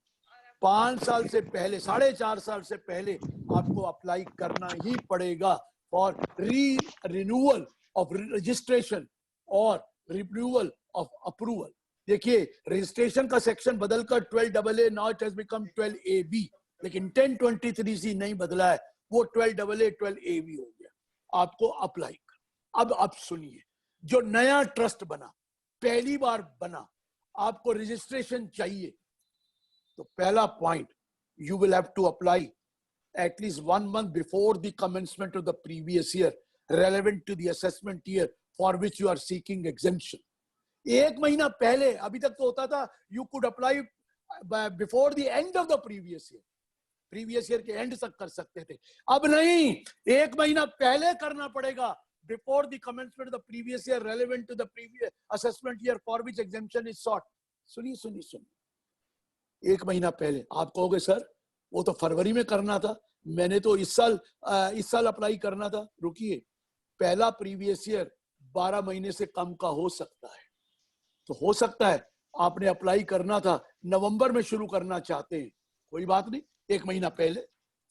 S2: 5 साल से पहले, 4.5 साल से पहले आपको apply करना ही पड़ेगा for renewal of registration और रिन्यूअल ऑफ अप्रूवल। देखिए रजिस्ट्रेशन का सेक्शन बदलकर 12AA now it has become 12AB, लेकिन 1023C नहीं बदला है, वो 12AA 12AB हो गया। आपको अप्लाई कर। अब आप सुनिए, जो नया ट्रस्ट बना, पहली बार बना, आपको रजिस्ट्रेशन चाहिए, तो पहला point, you will have to apply at least 1 month before the commencement of the previous year relevant to the assessment year for which you are seeking exemption. 1 महीना पहले, अभी तक तो होता था you could apply before the end of the previous year, previous year के end तक कर सकते थे। अब नहीं, 1 महीना पहले करना पड़ेगा, before the commencement of the previous year relevant to the previous assessment year for which exemption is sought। सुनिए सुनिए सुनिए, 1 महीना पहले आप कहोगे सर वो तो फरवरी में करना था, मैंने तो इस साल अप्लाई करना था। रुकिए, पहला प्रीवियस ईयर 12 महीने से कम का हो सकता है, तो हो सकता है आपने अप्लाई करना था नवंबर में शुरू करना चाहते हैं, कोई बात नहीं, 1 महीना पहले,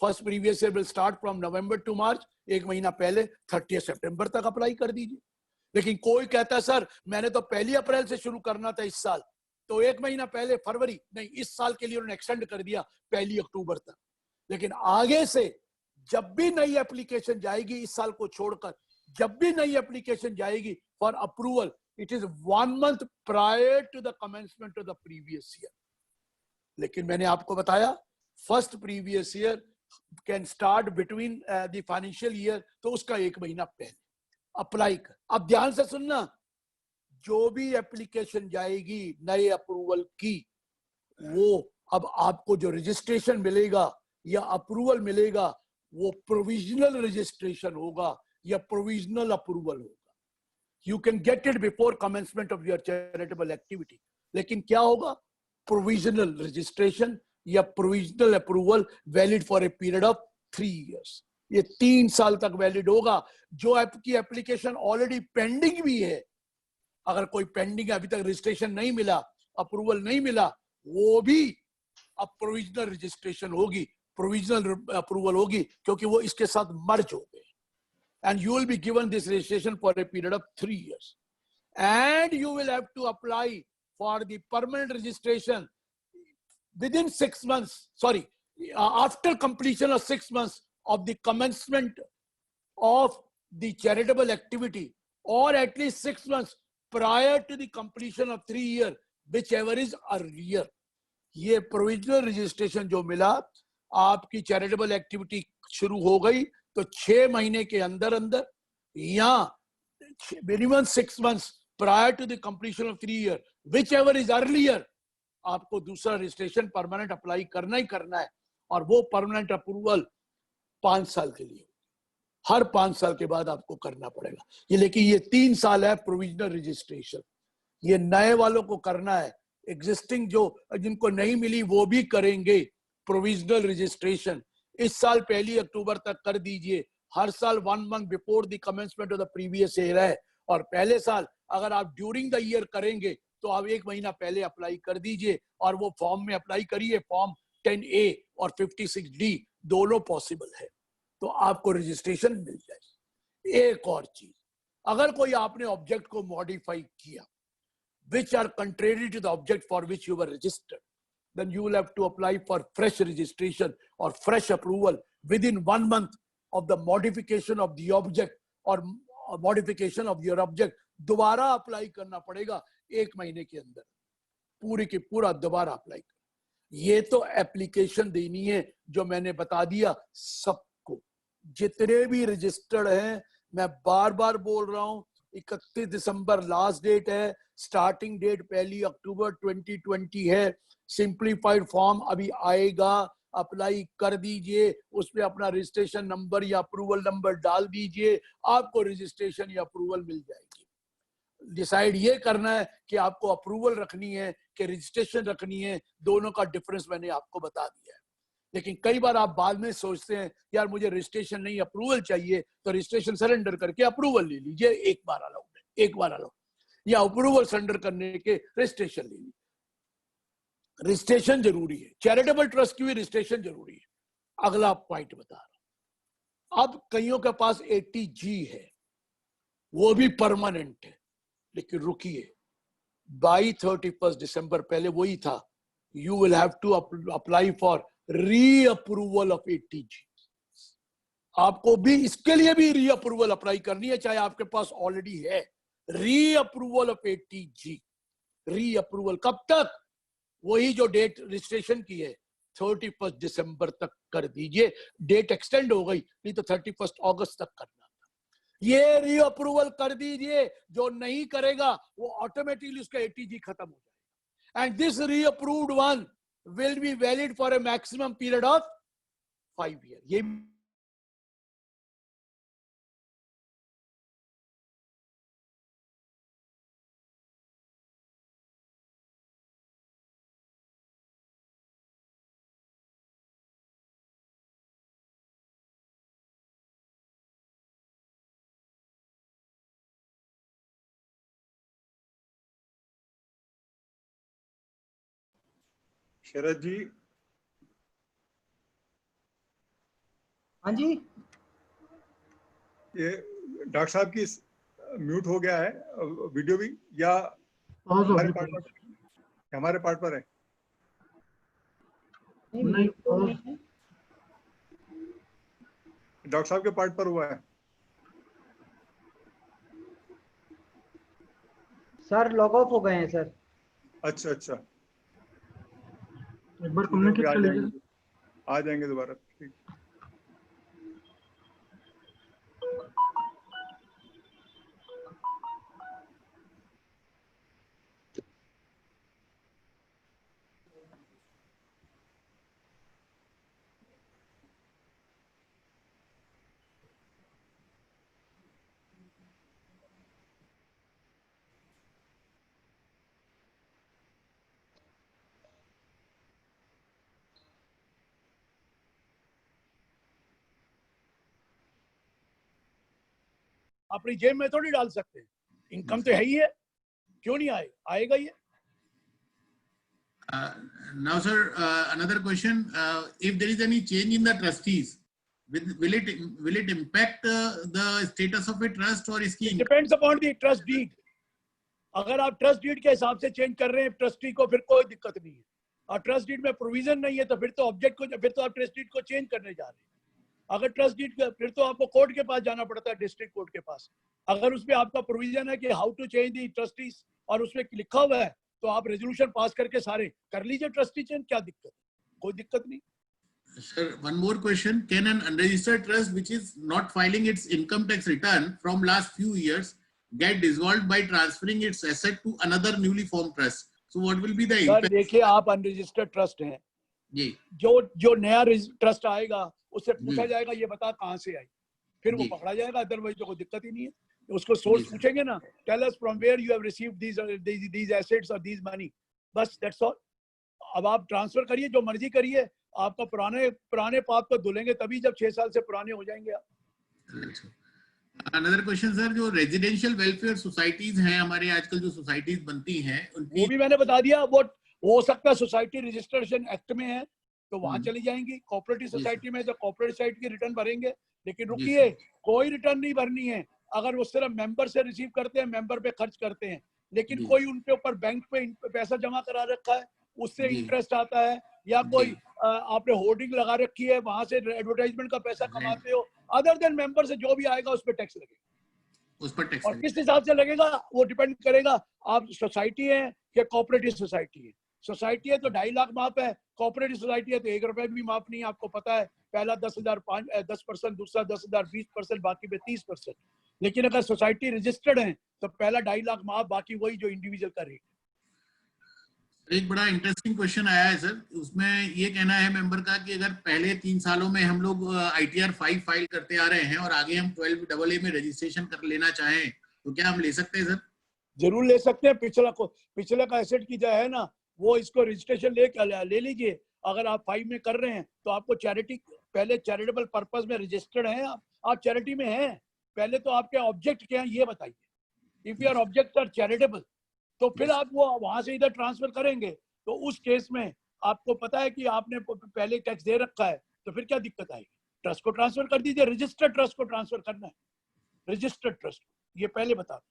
S2: first previous year will start from November to March, 1 महीना पहले 30 सितंबर तक अप्लाई कर दीजिए। लेकिन कोई कहता है सर मैंने तो 1 अप्रैल से शुरू करना था इस साल, तो 1 महीना पहले फरवरी नहीं, इस साल के लिए उन्होंने एक्सटेंड कर दिया 1 अक्टूबर तक। लेकिन आगे से जब भी नई एप्लीकेशन जाएगी, इस साल को छोड़कर जब भी नई एप्लीकेशन जाएगी for approval, it is 1 month prior to the commencement of the previous year. लेकिन मैंने आपको बताया first previous year can start between the financial year, तो उसका 1 महीना पहले अप्लाई कर। अब ध्यान से सुनना, जो भी एप्लीकेशन जाएगी नए अप्रूवल की, वो अब आपको जो रजिस्ट्रेशन मिलेगा या अप्रूवल मिलेगा वो प्रोविजनल रजिस्ट्रेशन होगा या प्रोविजनल अप्रूवल होगा। You can get it before commencement of your charitable activity, लेकिन क्या होगा, प्रोविजनल रजिस्ट्रेशन या provisional approval valid for a period of 3 years। ये 3 साल तक वैलिड होगा। जो आपकी एप्लीकेशन ऑलरेडी पेंडिंग भी है, अगर कोई पेंडिंग है, अभी तक रजिस्ट्रेशन नहीं मिला, अप्रूवल नहीं मिला, वो भी अब प्रोविजनल रजिस्ट्रेशन होगी, प्रोविजनल अप्रूवल होगी, क्योंकि वो इसके साथ मर्ज हो गए। And you will be given this registration for a period of 3 years, and you will have to apply for the permanent registration within 6 months, sorry, after completion of 6 months of the commencement of the charitable activity, or at least 6 months prior to the completion of 3 years, whichever is earlier। ये provisional registration जो मिला, आपकी charitable activity शुरू हो गई तो 6 महीने के अंदर अंदर या minimum 6 months prior to the completion of 3 years, whichever is earlier, आपको दूसरा रजिस्ट्रेशन परमानेंट अप्लाई करना ही करना है। और वो परमानेंट अप्रूवल 5 साल के लिए, हर 5 साल के बाद आपको करना पड़ेगा ये। लेकिन ये 3 साल है प्रोविजनल रजिस्ट्रेशन, ये नए वालों को करना है। एग्जिस्टिंग जो जिनको नहीं मिली वो भी करेंगे प्रोविजनल रजिस्ट्रेशन। इस साल 1 अक्टूबर तक कर दीजिए, हर साल 1 month before the commencement of the previous year है। और पहले साल अगर आप ड्यूरिंग द ईयर करेंगे तो आप 1 महीना पहले अप्लाई कर दीजिए, और वो फॉर्म में अप्लाई करिए, फॉर्म 10A और 56D दोनों पॉसिबल है, तो आपको रजिस्ट्रेशन मिल जाएगी। एक और चीज, अगर कोई आपने ऑब्जेक्ट को मॉडिफाई किया which are contrary to the object for which you were registered, then you will have to apply for fresh registration or fresh approval within 1 month of the modification of the object or modification of your object। दोबारा apply करना पड़ेगा 1 महीने के अंदर, पूरी की पूरा दोबारा अप्लाई कर। ये तो एप्लीकेशन देनी है जो मैंने बता दिया सबको, जितने भी रजिस्टर्ड हैं। मैं बार बार बोल रहा हूं, 31 दिसंबर लास्ट डेट है, स्टार्टिंग डेट 1 अक्टूबर 2020 है। सिंप्लीफाइड फॉर्म अभी आएगा, अप्लाई कर दीजिए, उसमें अपना रजिस्ट्रेशन नंबर या अप्रूवल नंबर डाल दीजिए, आपको रजिस्ट्रेशन या अप्रूवल मिल जाएगी। डिसाइड ये करना है कि आपको अप्रूवल रखनी है कि रजिस्ट्रेशन रखनी है, दोनों का डिफरेंस मैंने आपको बता दिया है। लेकिन कई बार आप बाद में सोचते हैं यार मुझे रजिस्ट्रेशन नहीं अप्रूवल चाहिए, तो रजिस्ट्रेशन सरेंडर करके अप्रूवल ले लीजिए, एक बार अलाउड है, एक बार अलाउड, या अप्रूवल सरेंडर करने के रजिस्ट्रेशन ले लीजिए। रजिस्ट्रेशन जरूरी है, चैरिटेबल ट्रस्ट की भी रजिस्ट्रेशन जरूरी है। अगला पॉइंट बता रहा हूं, अब कईयों के पास 80G है, वो भी परमानेंट है, लेकिन रुकिए, बाई 31 दिसंबर पहले वही था, you will have to apply for re approval of 80G। आपको भी इसके लिए भी री अप्रूवल अप्लाई करनी है, चाहे आपके पास ऑलरेडी है। री अप्रूवल ऑफ 80G, री अप्रूवल कब तक? वही जो डेट रजिस्ट्रेशन की है 31 दिसंबर तक कर दीजिए। डेट एक्सटेंड हो गई, नहीं तो 31 अगस्त तक करना था। ये री अप्रूवल कर दीजिए, जो नहीं करेगा वो ऑटोमेटिकली उसका 80G खत्म हो जाएगा। एंड दिस री approved one will be valid for a maximum period of 5 year. ये
S6: शरद जी,
S3: हाँ जी,
S6: ये डॉक्टर साहब की म्यूट हो गया है वीडियो भी, या हमारे पार्ट पर है?
S3: नहीं तो नहीं है।
S6: डॉक्टर साहब के पार्ट पर हुआ है।
S3: सर लॉग ऑफ हो गए हैं सर।
S6: अच्छा अच्छा,
S5: एक बार कम्युनिकेट कर लीजिए।
S6: आ जाएंगे दोबारा। ठीक।
S2: अपनी जेब में थोड़ी डाल सकते हैं, इनकम तो है ही है, क्यों नहीं आएगा ये।
S4: Now, sir, another question: if there is any change in the trustees, will it impact the status of a trust, or इसकी?
S2: It depends upon the trust deed. अगर आप ट्रस्ट डीड के हिसाब से चेंज कर रहे हैं ट्रस्टी को, फिर कोई दिक्कत नहीं है। और ट्रस्ट डीड में प्रोविजन नहीं है तो फिर तो ऑब्जेक्ट को, फिर तो आप ट्रस्ट डीड को चेंज करने जा रहे हैं। अगर ट्रस्ट डीड, फिर तो आपको कोर्ट के पास जाना पड़ता है, डिस्ट्रिक्ट कोर्ट के पास। अगर उसमें आपका प्रोविजन है कि how to change the trustees और उसमें लिखा हुआ है, तो आप रेजोल्यूशन पास करके सारे कर लीजिए ट्रस्टी चेंज, क्या दिक्कत? कोई दिक्कत नहीं।
S4: Sir, one more question: can an unregistered trust which is not filing its income tax return from last few years get dissolved by transferring its asset to another newly formed trust? So what will be the impact?
S2: Sir देखिए, आप unregistered trust हैं
S4: जी,
S2: जो नया trust आएगा उससे पूछा जाएगा ये बता कहां से आई, फिर वो पकड़ा जाएगा। अदरवाइज तो कोई दिक्कत ही नहीं है। उसको सोर्स पूछेंगे ना, tell us from where you have received these assets और दीज मनी, बस दैट्स ऑल। अब आप ट्रांसफर करिए, जो मर्जी करिए, आपका पुराने पाप को धुलेंगे तभी जब 6 साल से पुराने हो जाएंगे आप।
S4: Another question, सर, जो रेजिडेंशियल वेलफेयर सोसाइटीज हैं हमारे, आजकल जो सोसाइटीज बनती हैं
S2: वो भी मैंने बता दिया, वो हो सकता है सोसाइटी रजिस्ट्रेशन एक्ट में है तो वहां चली जाएंगी। कोऑपरेटिव सोसाइटी में तो कोऑपरेटिव सोसाइटी की रिटर्न भरेंगे, लेकिन रुकिए, कोई रिटर्न नहीं भरनी है। अगर वो सिर्फ मेंबर से रिसीव करते हैं, मेंबर पे खर्च करते हैं, लेकिन कोई उनके ऊपर बैंक पे पैसा जमा करा रखा है, उससे इंटरेस्ट आता है, या कोई आपने होर्डिंग लगा रखी है, वहां से एडवर्टाइजमेंट का पैसा कमाते हो, अदर देन मेंबर से जो भी आएगा उस पर टैक्स लगेगा।
S4: उस पर टैक्स,
S2: और किस हिसाब से लगेगा वो डिपेंड करेगा, आप सोसाइटी है या कोऑपरेटिव सोसाइटी है। सोसाइटी है तो 2.5 लाख माफ है, कोऑपरेटिव सोसाइटी है तो 1 रुपए भी माफ नहीं है। आपको पता है, पहला 10% दूसरा 10,000 20%, बाकी पे 30%। लेकिन अगर सोसाइटी रजिस्टर्ड है तो पहला 2.5 लाख माफ, बाकी वही जो इंडिविजुअल का रेट।
S4: एक बड़ा इंटरेस्टिंग क्वेश्चन आया है सर, उसमें ये कहना है मेंबर का कि अगर पहले 3 सालों में हम लोग ITR 5 फाइल करते आ रहे हैं और आगे हम 12AA में रजिस्ट्रेशन कर लेना चाहें तो क्या हम ले सकते हैं सर?
S2: जरूर ले सकते हैं। पिछला का एसेट की जो है ना, वो इसको रजिस्ट्रेशन ले लीजिए। अगर आप 5 में कर रहे हैं तो आपको पहले चैरिटेबल पर्पस में रजिस्टर्ड हैं आप चैरिटी में हैं, पहले तो आपके ऑब्जेक्ट क्या है ये बताइए। If your object are charitable तो फिर आप वो वहां से इधर ट्रांसफर करेंगे तो उस केस में आपको पता है कि आपने पहले टैक्स दे रखा है, तो फिर क्या दिक्कत आएगी? ट्रस्ट को ट्रांसफर कर दीजिए, रजिस्टर्ड ट्रस्ट को ट्रांसफर करना है, रजिस्टर्ड ट्रस्ट, ये पहले बता दो,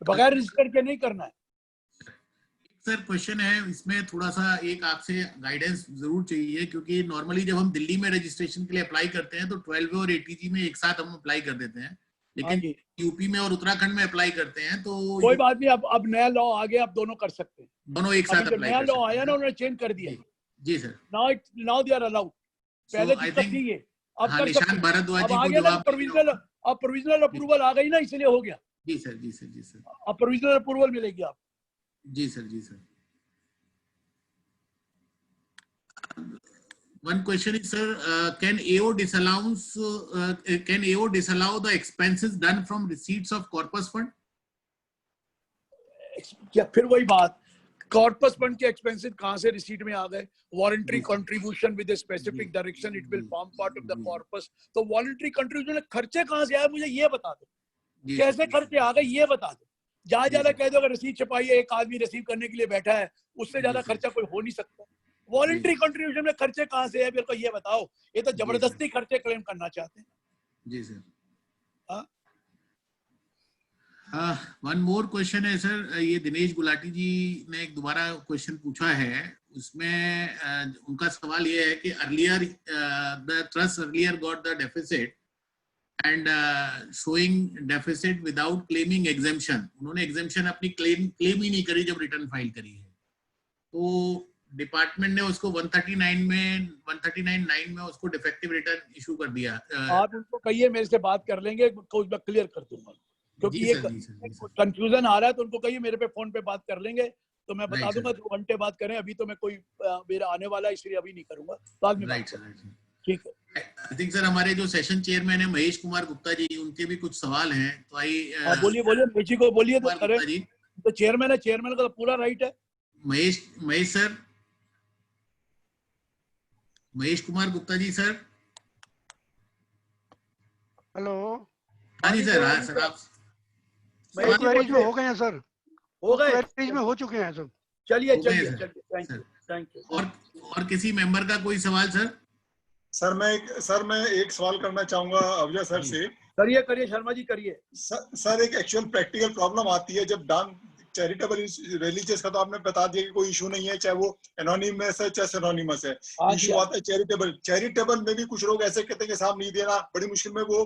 S2: बगैर रजिस्टर्ड के नहीं करना है।
S4: सर क्वेश्चन है इसमें, थोड़ा सा एक आपसे गाइडेंस जरूर चाहिए, क्योंकि नॉर्मली जब हम दिल्ली में रजिस्ट्रेशन के लिए अप्लाई करते हैं तो 12 और ATG में एक साथ हम अप्लाई कर देते हैं, लेकिन यूपी में और उत्तराखंड में अप्लाई करते हैं तो
S2: कोई बात नहीं, अब नया लॉ आ गया, अब दोनों कर सकते हैं,
S4: दोनों एक साथ अप्लाई
S2: नया
S4: कर
S2: लॉ
S4: सकते
S2: आया
S4: हैं।
S2: ना, उन्होंने चेंज कर दिया।
S4: जी sir,
S2: now they are allowed, पहले दिक्कत थी ये, अब कर सकते हैं।
S4: भारद्वाज
S2: अब
S4: जी
S2: आ
S4: को
S2: गया ना
S4: जवाब
S2: प्रोविजनल, अब प्रोविजनल अप्रूवल आ गई ना, इसलिए हो गया।
S4: जी सर, जी सर, जी सर,
S2: अब प्रोविजनल अप्रूवल मिलेगी आप।
S4: जी सर, जी sir. One question is, sir, can AO disallow the expenses done from receipts of corpus fund?
S2: क्या फिर वही बात, कॉर्पस फंड के एक्सपेंसेस कहां से रिसीट में आ गए? Voluntary contribution with a specific direction, it will form part of the corpus. तो वॉलंटरी कंट्रीब्यूशन खर्चे कहां से आए, मुझे ये बता दो, कैसे खर्चे आ गए ये बता दो। जहां ज्यादा कह दो अगर रसीद छपाई है, एक आदमी रिसीव करने के लिए बैठा है, उससे ज्यादा खर्चा कोई हो नहीं सकता। वॉलंटरी कंट्रीब्यूशन में खर्चे कहां से है, मेरे को ये बताओ। ये तो जबरदस्ती खर्चे क्लेम करना चाहते हैं।
S4: जी सर। वन मोर क्वेश्चन है सर, ये दिनेश गुलाटी जी ने एक दोबारा क्वेश्चन पूछा है, उसमें उनका सवाल ये है कि earlier the trust earlier got the deficit and showing deficit without claiming exemption. उन्होंने एग्जेम्पशन अपनी क्लेम ही नहीं करी जब रिटर्न फाइल करी है, तो डिपार्टमेंट ने उसको 139(9) में उसको डिफेक्टिव रिटर्न इशू कर दिया।
S2: आप उनको कहिए मेरे से बात कर लेंगे, कुछ मैं क्लियर कर दूंगा, क्योंकि ये कंफ्यूजन आ रहा है, तो उनको कहिए मेरे पे फोन पे बात कर लेंगे, तो मैं बता दूंगा 2 घंटे बात करें। अभी तो मैं कोई मेरा आने वाला है, इसलिए अभी नहीं करूंगा, बाद में। ठीक है।
S4: आई थिंक सर हमारे जो सेशन चेयरमैन है महेश कुमार गुप्ता जी, उनके भी कुछ सवाल हैं, तो
S2: बोलिए महेश जी को बोलिए तो करें। तो चेयरमैन है, चेयरमैन का तो पूरा राइट है।
S4: महेश सर, महेश कुमार गुप्ता जी सर।
S8: हेलो।
S4: हाँ जी सर, हाँ सर, आप
S8: क्वेरीज में हो गए हैं सर,
S2: हो गए,
S8: क्वेरीज में हो चुके हैं सब।
S2: चलिए, थैंक यू।
S4: और किसी मेंबर का कोई सवाल सर?
S6: सर मैं एक सवाल करना चाहूंगा अवजय सर से।
S2: करिए शर्मा जी, करिए।
S6: सर एक एक्चुअल प्रैक्टिकल प्रॉब्लम आती है जब दान चैरिटेबल रिलीजियस का, तो आपने बता दिया कि कोई इशू नहीं है, चाहे वो एनोनिमस है चाहे सिनोनिमस है। इशू आता है चैरिटेबल में भी कुछ लोग ऐसे कहते हैं कि साहब नहीं देना, बड़ी मुश्किल में वो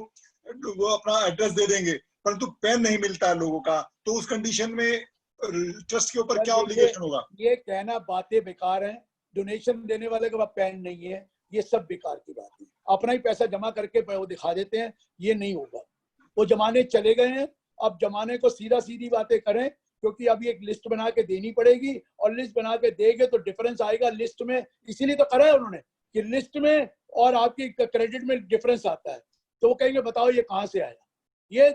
S6: अपना एड्रेस दे देंगे, परंतु पेन नहीं मिलता है लोगों का, तो उस कंडीशन में ट्रस्ट के ऊपर क्या ऑब्लिगेशन होगा? ये
S2: कहना बातें बेकार हैं। डोनेशन देने वाले के पास पेन नहीं है, ये सब बेकार की बात है। अपना ही पैसा जमा करके वो दिखा देते हैं, ये नहीं होगा। वो जमाने चले गए हैं, अब जमाने को सीधी बातें करें, क्योंकि अभी एक लिस्ट बना के देनी पड़ेगी, और लिस्ट बना के देंगे तो डिफरेंस आएगा लिस्ट में। इसीलिए तो करा है उन्होंने कि लिस्ट में और आपकी क्रेडिट में डिफरेंस आता है, तो वो कहेंगे बताओ ये कहाँ से आया। ये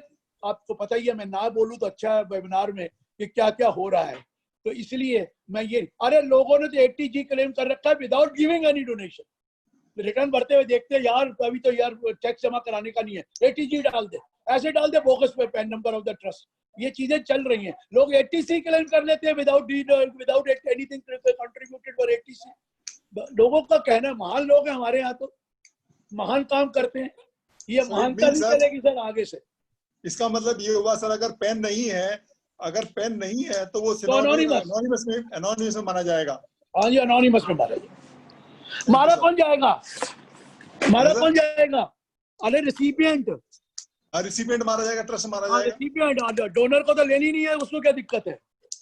S2: आपको पता ही है, मैं ना बोलूं तो अच्छा है वेबिनार में कि क्या क्या हो रहा है। तो इसलिए मैं ये, अरे लोगों ने तो 80G क्लेम कर रखा है without giving any donation. Return भरते हुए देखते हैं यार, अभी तो यार टैक्स जमा कराने का नहीं है, 80G डाल दे, ऐसे डाल दे बोगस पे pan number of the trust. ये चीजें चल रही हैं, लोग 80C क्लेम कर लेते हैं without anything contributed for 80C। लोगों का कहना है, महान लोग हैं हमारे यहाँ, तो महान काम करते हैं, ये महानता नहीं चलेगी सर आगे से।
S6: इसका मतलब ये हुआ सर, अगर पेन नहीं है तो वो एनोनिमस में माना जाएगा।
S2: हाँ जी, एनोनिमस में माना जाएगा। मारा कौन जाएगा? अरे रिसिपिएंट
S6: मारा जाएगा, ट्रस्ट मारा जाएगा।
S2: रिसिपिएंट, डोनर को तो लेनी नहीं है, उसको क्या दिक्कत है?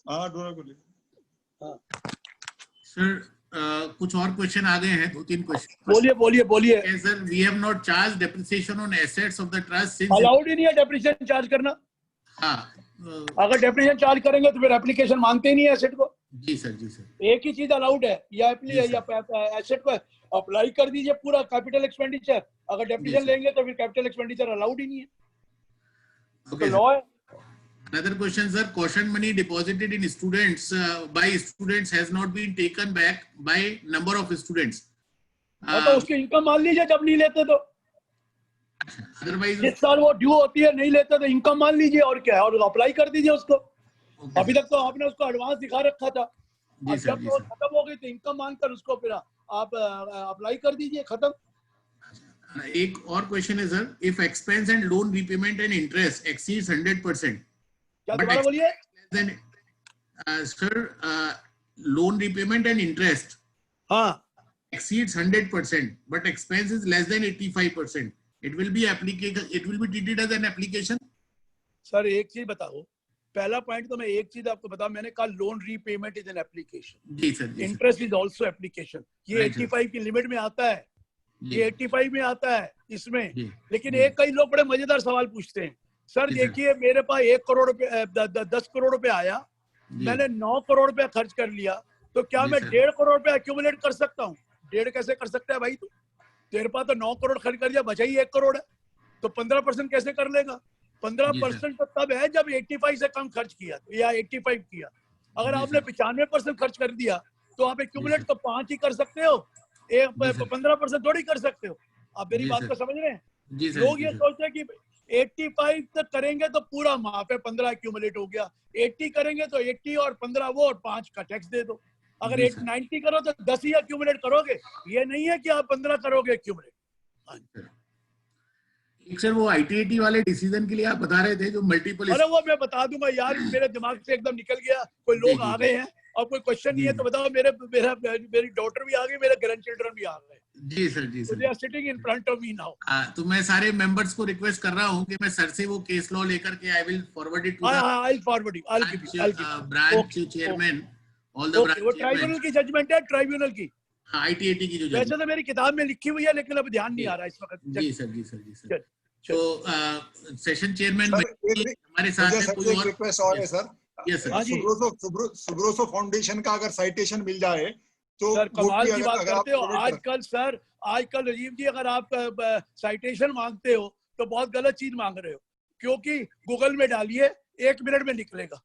S6: हाँ, डोनर को ले।
S4: सर कुछ और क्वेश्चन आ गए हैं, 2-3 क्वेश्चन।
S2: बोलिए।
S4: Sir, we have not charge depreciation on assets of the trust since.
S2: Allowed ही नहीं है डेप्रिसिएशन चार्ज करना।
S4: हाँ,
S2: अगर डेप्रिसिएशन चार्ज करेंगे तो फिर एप्लीकेशन मांगते ही नहीं है एसेट को।
S4: जी सर। एक
S2: ही चीज अलाउड है, या एसेट को अप्लाई कर दीजिए पूरा कैपिटल एक्सपेंडिचर। अगर डेप्रिसिएशन लेंगे तो फिर कैपिटल एक्सपेंडिचर अलाउड ही नहीं है, तो लॉ है।
S4: Another question, sir. Caution money deposited in students by students has not been taken back by number of students.
S2: तो उसकी इनकम मान लीजिए जब नहीं लेते तो।
S4: Otherwise,
S2: जिस साल वो ड्यू होती है नहीं लेते तो इनकम मान लीजिए, और क्या है, और अप्लाई कर दीजिए उसको। अभी तक तो आपने उसको एडवांस दिखा रखा था, और जब वो खत्म हो गई तो इनकम मानकर उसको फिर आप अप्लाई कर दीजिए, खत्म।
S4: एक और क्वेश्चन है sir, if expense and loan repayment and interest exceeds 100%,
S2: क्या दोबारा बोलिए
S4: sir, loan repayment and interest exceeds 100%, but expense is less than 85%. It will be application. It will be treated as an application.
S2: Sir एक चीज बताओ, पहला point तो मैं एक चीज आपको बताऊं, मैंने कहा loan repayment is an application,
S4: जी sir,
S2: interest is also application. ये 85 की लिमिट में आता है, ये 85 में आता है इसमें। लेकिन एक कई लोग बड़े मजेदार सवाल पूछते हैं, सर देखिए मेरे पास 1 करोड़ रुपए 10 करोड़ रुपए आया, मैंने 9 करोड़ रुपया खर्च कर लिया, तो क्या मैं 1.5 करोड़ रुपया एक्यूमुलेट कर सकता हूँ? 1.5 कैसे कर सकता है भाई? तू तेरे पास तो 9 करोड़ खर्च कर दिया, बचा ही 1 करोड़ है, तो 15% कैसे कर लेगा? 15% तो तब है जब 85 से कम खर्च किया या 85 किया। अगर आपने 95% खर्च कर दिया तो आप एक्यूमुलेट तो 5 ही कर सकते हो, 15% थोड़ी कर सकते हो। आप मेरी बात को समझ रहे हैं? लोग ये सोचते हैं कि 85 तक करेंगे तो पूरा माफ है, 15 एक्यूमुलेट हो गया, 80 करेंगे तो 80 और 15 वो और 5 का टैक्स दे दो। अगर 90 करो तो 10 ही एक्यूमुलेट करोगे, ये नहीं है कि आप 15 करोगे एक्यूमुलेट।
S4: एक सर वो ITAT वाले डिसीजन के लिए आप बता रहे थे जो मल्टीपल,
S2: अरे वो मैं बता दूंगा यार, मेरे दिमाग से एकदम निकल गया, कोई लोग आ गए हैं और कोई क्वेश्चन नहीं है तो बताओ। मेरी डॉटर भी आ गई, मेरे ग्रैंड चिल्ड्रन भी आ गए।
S4: जी सर, जी sir,
S2: they are sitting in front of me now.
S4: तो मैं सारे मेंबर्स को रिक्वेस्ट कर रहा हूं कि मैं सर से वो केस लॉ लेकर के I will forward it to the branch chairman, all the branch.
S2: वो ट्राइब्यूनल की जजमेंट है, ट्राइब्यूनल की,
S4: ITAT की जो
S2: वैसे तो मेरी किताब में लिखी हुई है लेकिन अब ध्यान नहीं आ रहा इस वक्त।
S4: जी सर, जी सर, जी सर। तो सेशन चेयरमैन हमारे साथ है, कोई और
S6: रिक्वेस्ट और है सर?
S4: Yes sir.
S6: सुब्रोसो फाउंडेशन का अगर साइटेशन मिल जाए तो
S2: सर कमाल की बात करते हो। आजकल सर, आजकल राजीव जी अगर आप साइटेशन मांगते हो तो बहुत गलत चीज मांग रहे हो, क्योंकि गूगल में डालिए 1 मिनट में निकलेगा,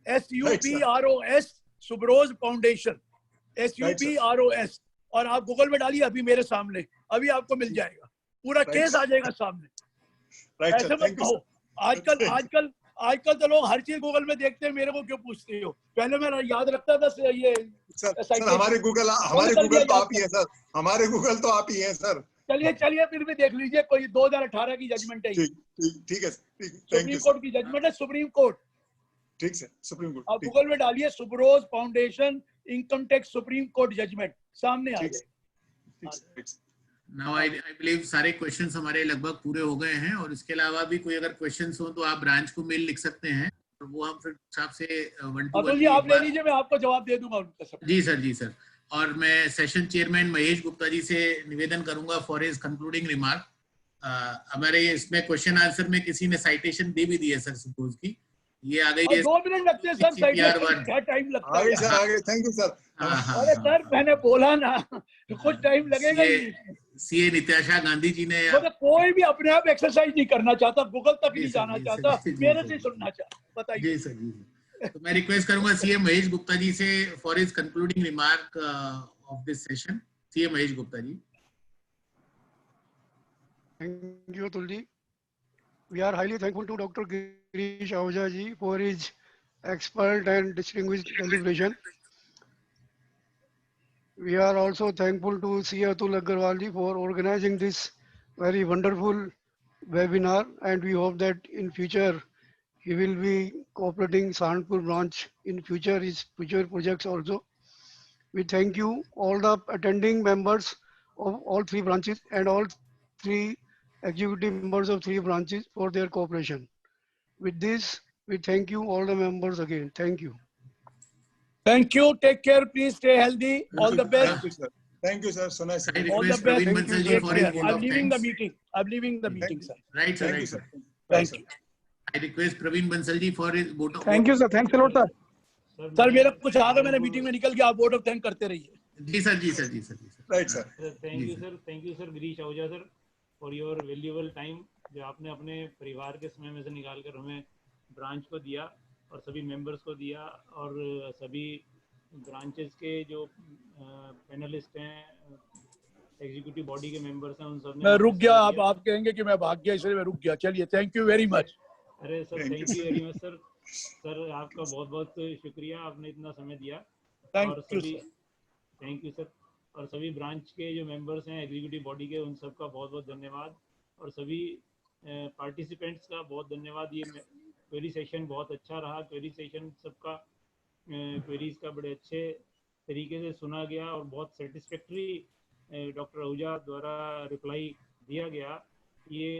S2: SUBROS सुब्रोस फाउंडेशन, SUBROS, और आप गूगल में डालिए अभी मेरे सामने, अभी आपको मिल जाएगा, पूरा केस आ जाएगा सामने। ऐसे मत कहो। आजकल तो लोग हर चीज गूगल में देखते हैं, मेरे को क्यों पूछते हो? पहले मैं याद रखता था ये
S6: सर हमारे गूगल तो आप ही है सर, हमारे गूगल तो आप ही है सर।
S2: चलिए फिर भी देख लीजिए, कोई 2018 की जजमेंट है,
S6: ठीक है,
S2: सुप्रीम कोर्ट की जजमेंट है, सुप्रीम कोर्ट।
S6: ठीक है, सुप्रीम कोर्ट।
S2: आप गूगल में डालिए Subros foundation income tax supreme court judgment, सामने आ जाए।
S4: Now I believe सारे क्वेश्चंस हमारे लगभग पूरे हो गए हैं, और इसके अलावा भी कोई अगर क्वेश्चंस हो तो आप ब्रांच को मेल लिख सकते हैं, और वो हम फिर हिसाब से 1 to 1
S2: आप ले लीजिए, मैं आपको जवाब दे दूंगा उनका सब।
S4: जी सर, जी सर। और मैं सेशन चेयरमैन महेश गुप्ता जी से निवेदन करूंगा फॉर हिज कंक्लूडिंग रिमार्क। हमारे इसमें क्वेश्चन आंसर में किसी ने साइटेशन दे भी दी है सर सपोज की, ये आ गई है।
S2: 2 मिनट लगते हैं सर, साइटेशन क्या टाइम लगता है
S6: सर? आगे, थैंक यू सर।
S2: अरे सर मैंने बोला ना कुछ टाइम लगेगा ही।
S4: सीए नित्याशा गांधी जी ने,
S2: मतलब कोई भी अपने आप एक्सरसाइज नहीं करना चाहता, गूगल तक नहीं जाना चाहता, मेरे से सुनना चाहता, बताइए।
S4: जी सर, जी सर। तो मैं रिक्वेस्ट करूंगा सीए महेश गुप्ता जी से for his concluding remark of this session. CA Mahesh Gupta ji.
S8: Thank you Atul ji. We are highly thankful to Dr. Girish Ahuja ji for his expert and distinguished deliberation. We are also thankful to C. Atul Agarwal ji for organizing this very wonderful webinar, and we hope that in future he will be cooperating Saharanpur branch in his future projects also. We thank you all the attending members of all 3 branches and all 3 executive members of 3 branches for their cooperation. With this, we thank you all the members again. Thank you.
S2: Thank you. Take care. Please stay healthy. All the best.
S6: Thank you, sir. So nice.
S2: All the best. I'm leaving the meeting. Sir.
S4: Right, sir. Right, sir.
S2: Thank you.
S4: I request Praveen Bansal ji for his vote of
S5: Thank you, sir. Thanks a lot, sir.
S2: Sir मेरा कुछ आ गया, मैंने meeting में निकल गया, आप vote of thank करते रहिए।
S4: जी सर, जी सर, जी सर, जी sir.
S6: Right sir.
S1: Thank you sir Girish Ahuja sir for your valuable time, जो आपने अपने परिवार के समय में से निकाल कर हमें ब्रांच को दिया और सभी मेंबर्स को दिया, और सभी ब्रांचेस के जो पैनलिस्ट हैं, एग्जीक्यूटिव बॉडी के मेंबर्स हैं, उन सब ने।
S2: मैं रुक गया, आप कहेंगे कि मैं भाग गया इसलिए मैं रुक गया। चलिए, थैंक यू वेरी मच।
S1: अरे sir thank you very much sir. Sir आपका बहुत बहुत शुक्रिया, आपने इतना समय दिया।
S2: Thank
S1: और
S2: you,
S1: सभी,
S2: sir.
S1: थैंक यू सर, और सभी ब्रांच के जो मेंबर्स हैं एग्जीक्यूटिव बॉडी के, उन सबका बहुत बहुत धन्यवाद, और सभी पार्टिसिपेंट्स का बहुत धन्यवाद। ये क्वेरी सेशन बहुत अच्छा रहा, क्वेरी सेशन सबका क्वेरीज का बड़े अच्छे तरीके से सुना गया और बहुत सेटिस्फैक्ट्री डॉक्टर आहूजा द्वारा रिप्लाई दिया गया। ये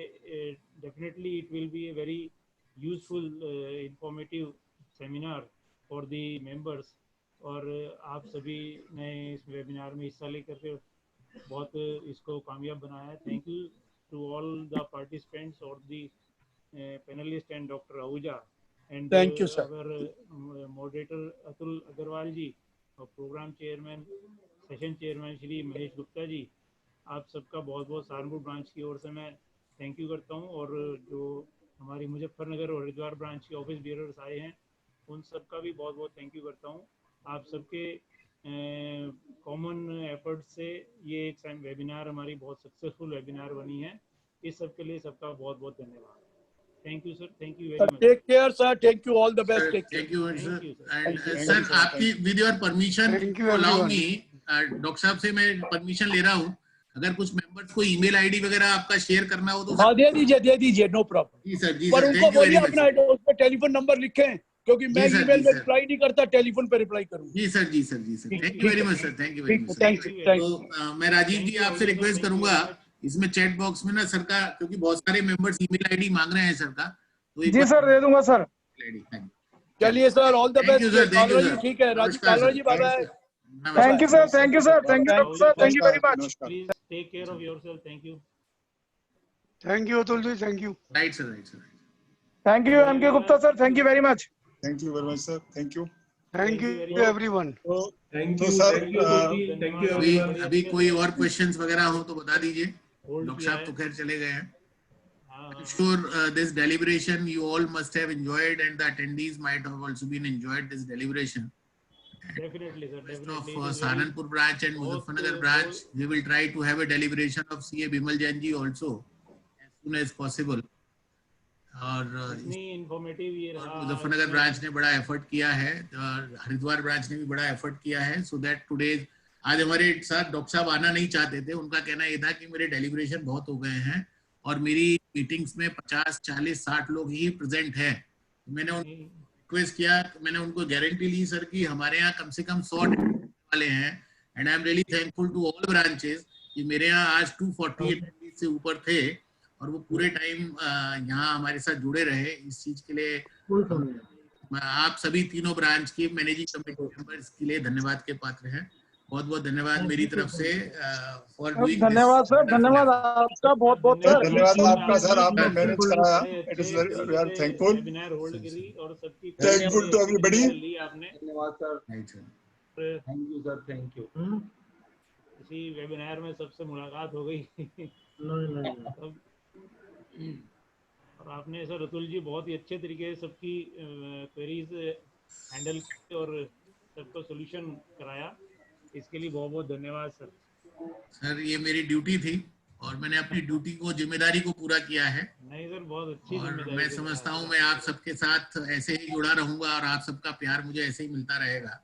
S1: definitely it will be a very useful informative seminar for the members, और आप सभी ने इस वेबिनार में हिस्सा लेकर के बहुत इसको कामयाब बनाया है। Thank you to all the participants और the panelist and doctor Ahuja and
S2: Thank you, sir.
S1: our moderator Atul Agarwal ji और program chairman, session chairman Shri Mahesh Gupta ji, आप सबका बहुत बहुत सहारनपुर ब्रांच की ओर से मैं थैंक यू करता हूं, और जो हमारी मुजफ्फरनगर और हरिद्वार ब्रांच के ऑफिस बियरर्स आए हैं उन सबका भी बहुत बहुत थैंक यू करता हूं। आप सबके कॉमन एफर्ट से ये एक वेबिनार हमारी बहुत सक्सेसफुल वेबिनार बनी है। इस सब के लिए सबका बहुत बहुत धन्यवाद। Thank you sir, thank you very much.
S2: Take care, sir. Thank you. All the best. Take care.
S4: Thank you, sir.
S1: Thank you, sir.
S4: And
S2: Thank you.
S4: sir, आपकी with your permission,
S8: Thank you,
S4: allow
S8: everyone.
S4: me, doctor साहब से मैं permission ले रहा हूँ, अगर कुछ members को ईमेल आईडी वगैरह आपका शेयर करना हो तो
S2: हाँ, दे दीजिए, नो प्रॉब्लम।
S4: जी सर, जी
S2: पर
S4: सर,
S2: उनको
S4: थैंक यू
S2: बोलिए
S4: वेरी मच।
S2: अपना उस पर टेलीफोन नंबर लिखें, क्योंकि मैं
S4: जी सर,
S2: ईमेल
S4: जी
S2: में
S4: सर।
S2: रिप्लाई नहीं करता, टेलीफोन पे रिप्लाई करूंगा।
S4: जी सर, जी सर, जी sir, thank you very much sir, thank you very much.
S2: Thank you.
S4: तो मैं राजीव जी आपसे रिक्वेस्ट करूंगा इसमें चैट बॉक्स में ना सर का, क्योंकि बहुत सारे मेंबर्स ईमेल आईडी मांग रहे हैं सर का, तो एक
S5: जी
S4: बार
S5: सर दे दूंगा सर।
S2: चलिए sir, all the
S4: Thank you,
S2: best.
S4: sir. Thank you,
S2: Kalra ji
S4: sir.
S2: ठीक है, राजीव
S4: नमस्कार,
S2: कालरा
S4: sir.
S2: जी, bye bye.
S5: Thank you sir, thank you sir, thank you sir, thank you very much.
S1: Please take care of yourself. Thank you.
S8: Thank you, Atul ji. Thank you.
S4: Right sir, right sir.
S5: Thank you M K Gupta sir, thank you very much.
S6: Thank you very much, sir. Thank you.
S8: Thank
S1: you
S8: you,
S1: very much.
S8: everyone.
S6: So, sir,
S4: अभी कोई और questions वगैरह हो तो बता दीजिए।
S1: Hold
S4: doctor
S1: किया
S4: साहब तो
S1: है।
S4: खैर चले गए हैं।
S1: हाँ,
S4: I'm sure this deliberation you all must have enjoyed, and the attendees might have also been enjoyed this deliberation.
S1: Definitely sir,
S4: Rest
S1: definitely
S4: of Saharanpur branch and Muzaffarnagar branch, we will try to have a deliberation of CA Bimal Jain ji also as soon as possible. और
S1: इतनी informative ये रहा।
S4: Muzaffarnagar branch ने बड़ा effort किया है और Haridwar branch ने भी बड़ा एफर्ट किया है, सो दैट टुडे आज हमारे साथ डॉक्टर साहब आना नहीं चाहते थे। उनका कहना ये था कि मेरे डेलीब्रेशन बहुत हो गए हैं और मेरी मीटिंग्स में 50, 40, 60 लोग ही प्रेजेंट हैं। मैंने उनको रिक्वेस्ट किया, मैंने उनको गारंटी ली सर कि हमारे यहाँ कम से कम 100 वाले हैं, and I am really thankful to all branches कि मेरे यहाँ आज 240 अटेंडेंस से ऊपर थे और वो पूरे टाइम यहाँ हमारे साथ जुड़े रहे। इस चीज के लिए आप सभी तीनों ब्रांच के मैनेजिंग कमेटी मेंबर्स के लिए धन्यवाद के पात्र हैं। बहुत बहुत धन्यवाद मेरी तरफ से फॉर डूइंग।
S5: धन्यवाद सर, धन्यवाद आपका बहुत बहुत सर।
S6: धन्यवाद आपका सर, आपने मैनेज कराया। It is we are thankful,
S1: webinar hold करी और सबकी
S6: थैंकफुल टू एवरीबॉडी।
S1: ली आपने।
S7: धन्यवाद सर,
S1: और
S7: thank you sir, thank you.
S1: इसी वेबिनार में सबसे मुलाकात हो गई। तब और आपने सर अतुल जी बहुत ही अच्छे तरीके से सबकी क्वेरीज हैंडल की और सबको सॉल्यूशन कराया। इसके लिए बहुत बहुत धन्यवाद सर।
S4: सर ये मेरी ड्यूटी थी और मैंने अपनी ड्यूटी को, जिम्मेदारी को पूरा किया है।
S1: नहीं सर, बहुत अच्छी
S4: और
S1: जिम्मेदारी
S4: मैं
S1: है।
S4: समझता हूँ मैं आप सबके साथ ऐसे ही जुड़ा रहूंगा और आप सबका प्यार मुझे ऐसे ही मिलता रहेगा।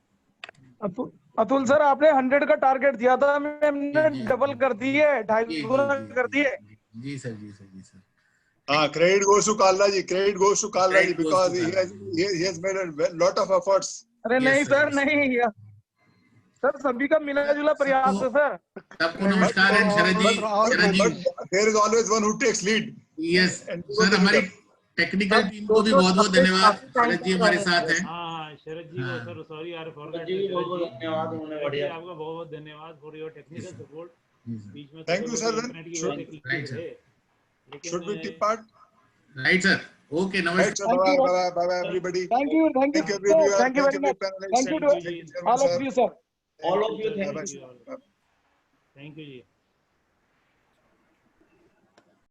S5: अतुल सर, आपने 100 का टारगेट दिया था, हमने
S4: जी,
S5: डबल कर दी है, 2.5 गुना कर दी है।
S4: जी सर, जी सर, जी sir.
S6: Credit goes to Kalra ji. Credit goes to Kalra ji
S4: Credit goes
S6: because
S4: to Kalra
S6: he has made a lot of efforts.
S5: अरे
S4: Yes,
S5: नहीं
S4: sir,
S5: सर,
S4: yes, sir.
S5: नहीं सर, सभी का मिला जुला प्रयास है सर।
S4: सबको नमस्कार है शरद जी। शरद जी,
S6: But there is always one who takes lead.
S4: Yes
S6: And
S4: sir, हमारी टेक्निकल टीम को भी बहुत बहुत धन्यवाद। शरद जी हमारे साथ हैं।
S1: हाँ, शरद जी को सर, सॉरी यार फॉरगेट।
S7: जी बहुत बहुत धन्यवाद, उन्होंने बढ़िया।
S1: आपका बहुत बहुत धन्यवाद फॉर योर टेक्निकल सपोर्ट। बीच में
S6: Thank you, sir.
S1: इंटरनेट की वजह से
S4: Right, sir.
S1: लेकिन
S6: Should we depart?
S4: Right sir, okay,
S6: Right,
S4: नमस्कार।
S6: sir. Bye bye, bye bye, everybody.
S5: Thank you
S6: Thank you,
S5: sir.
S6: everyone.
S5: Thank you very much.
S6: panelists.
S5: Thank you to
S6: Thank you, Chairman,
S5: all of
S6: sir.
S5: you sir.
S7: All of you,
S6: Bye
S7: thank
S6: bye,
S7: you.
S6: sir.
S1: Thank you ji.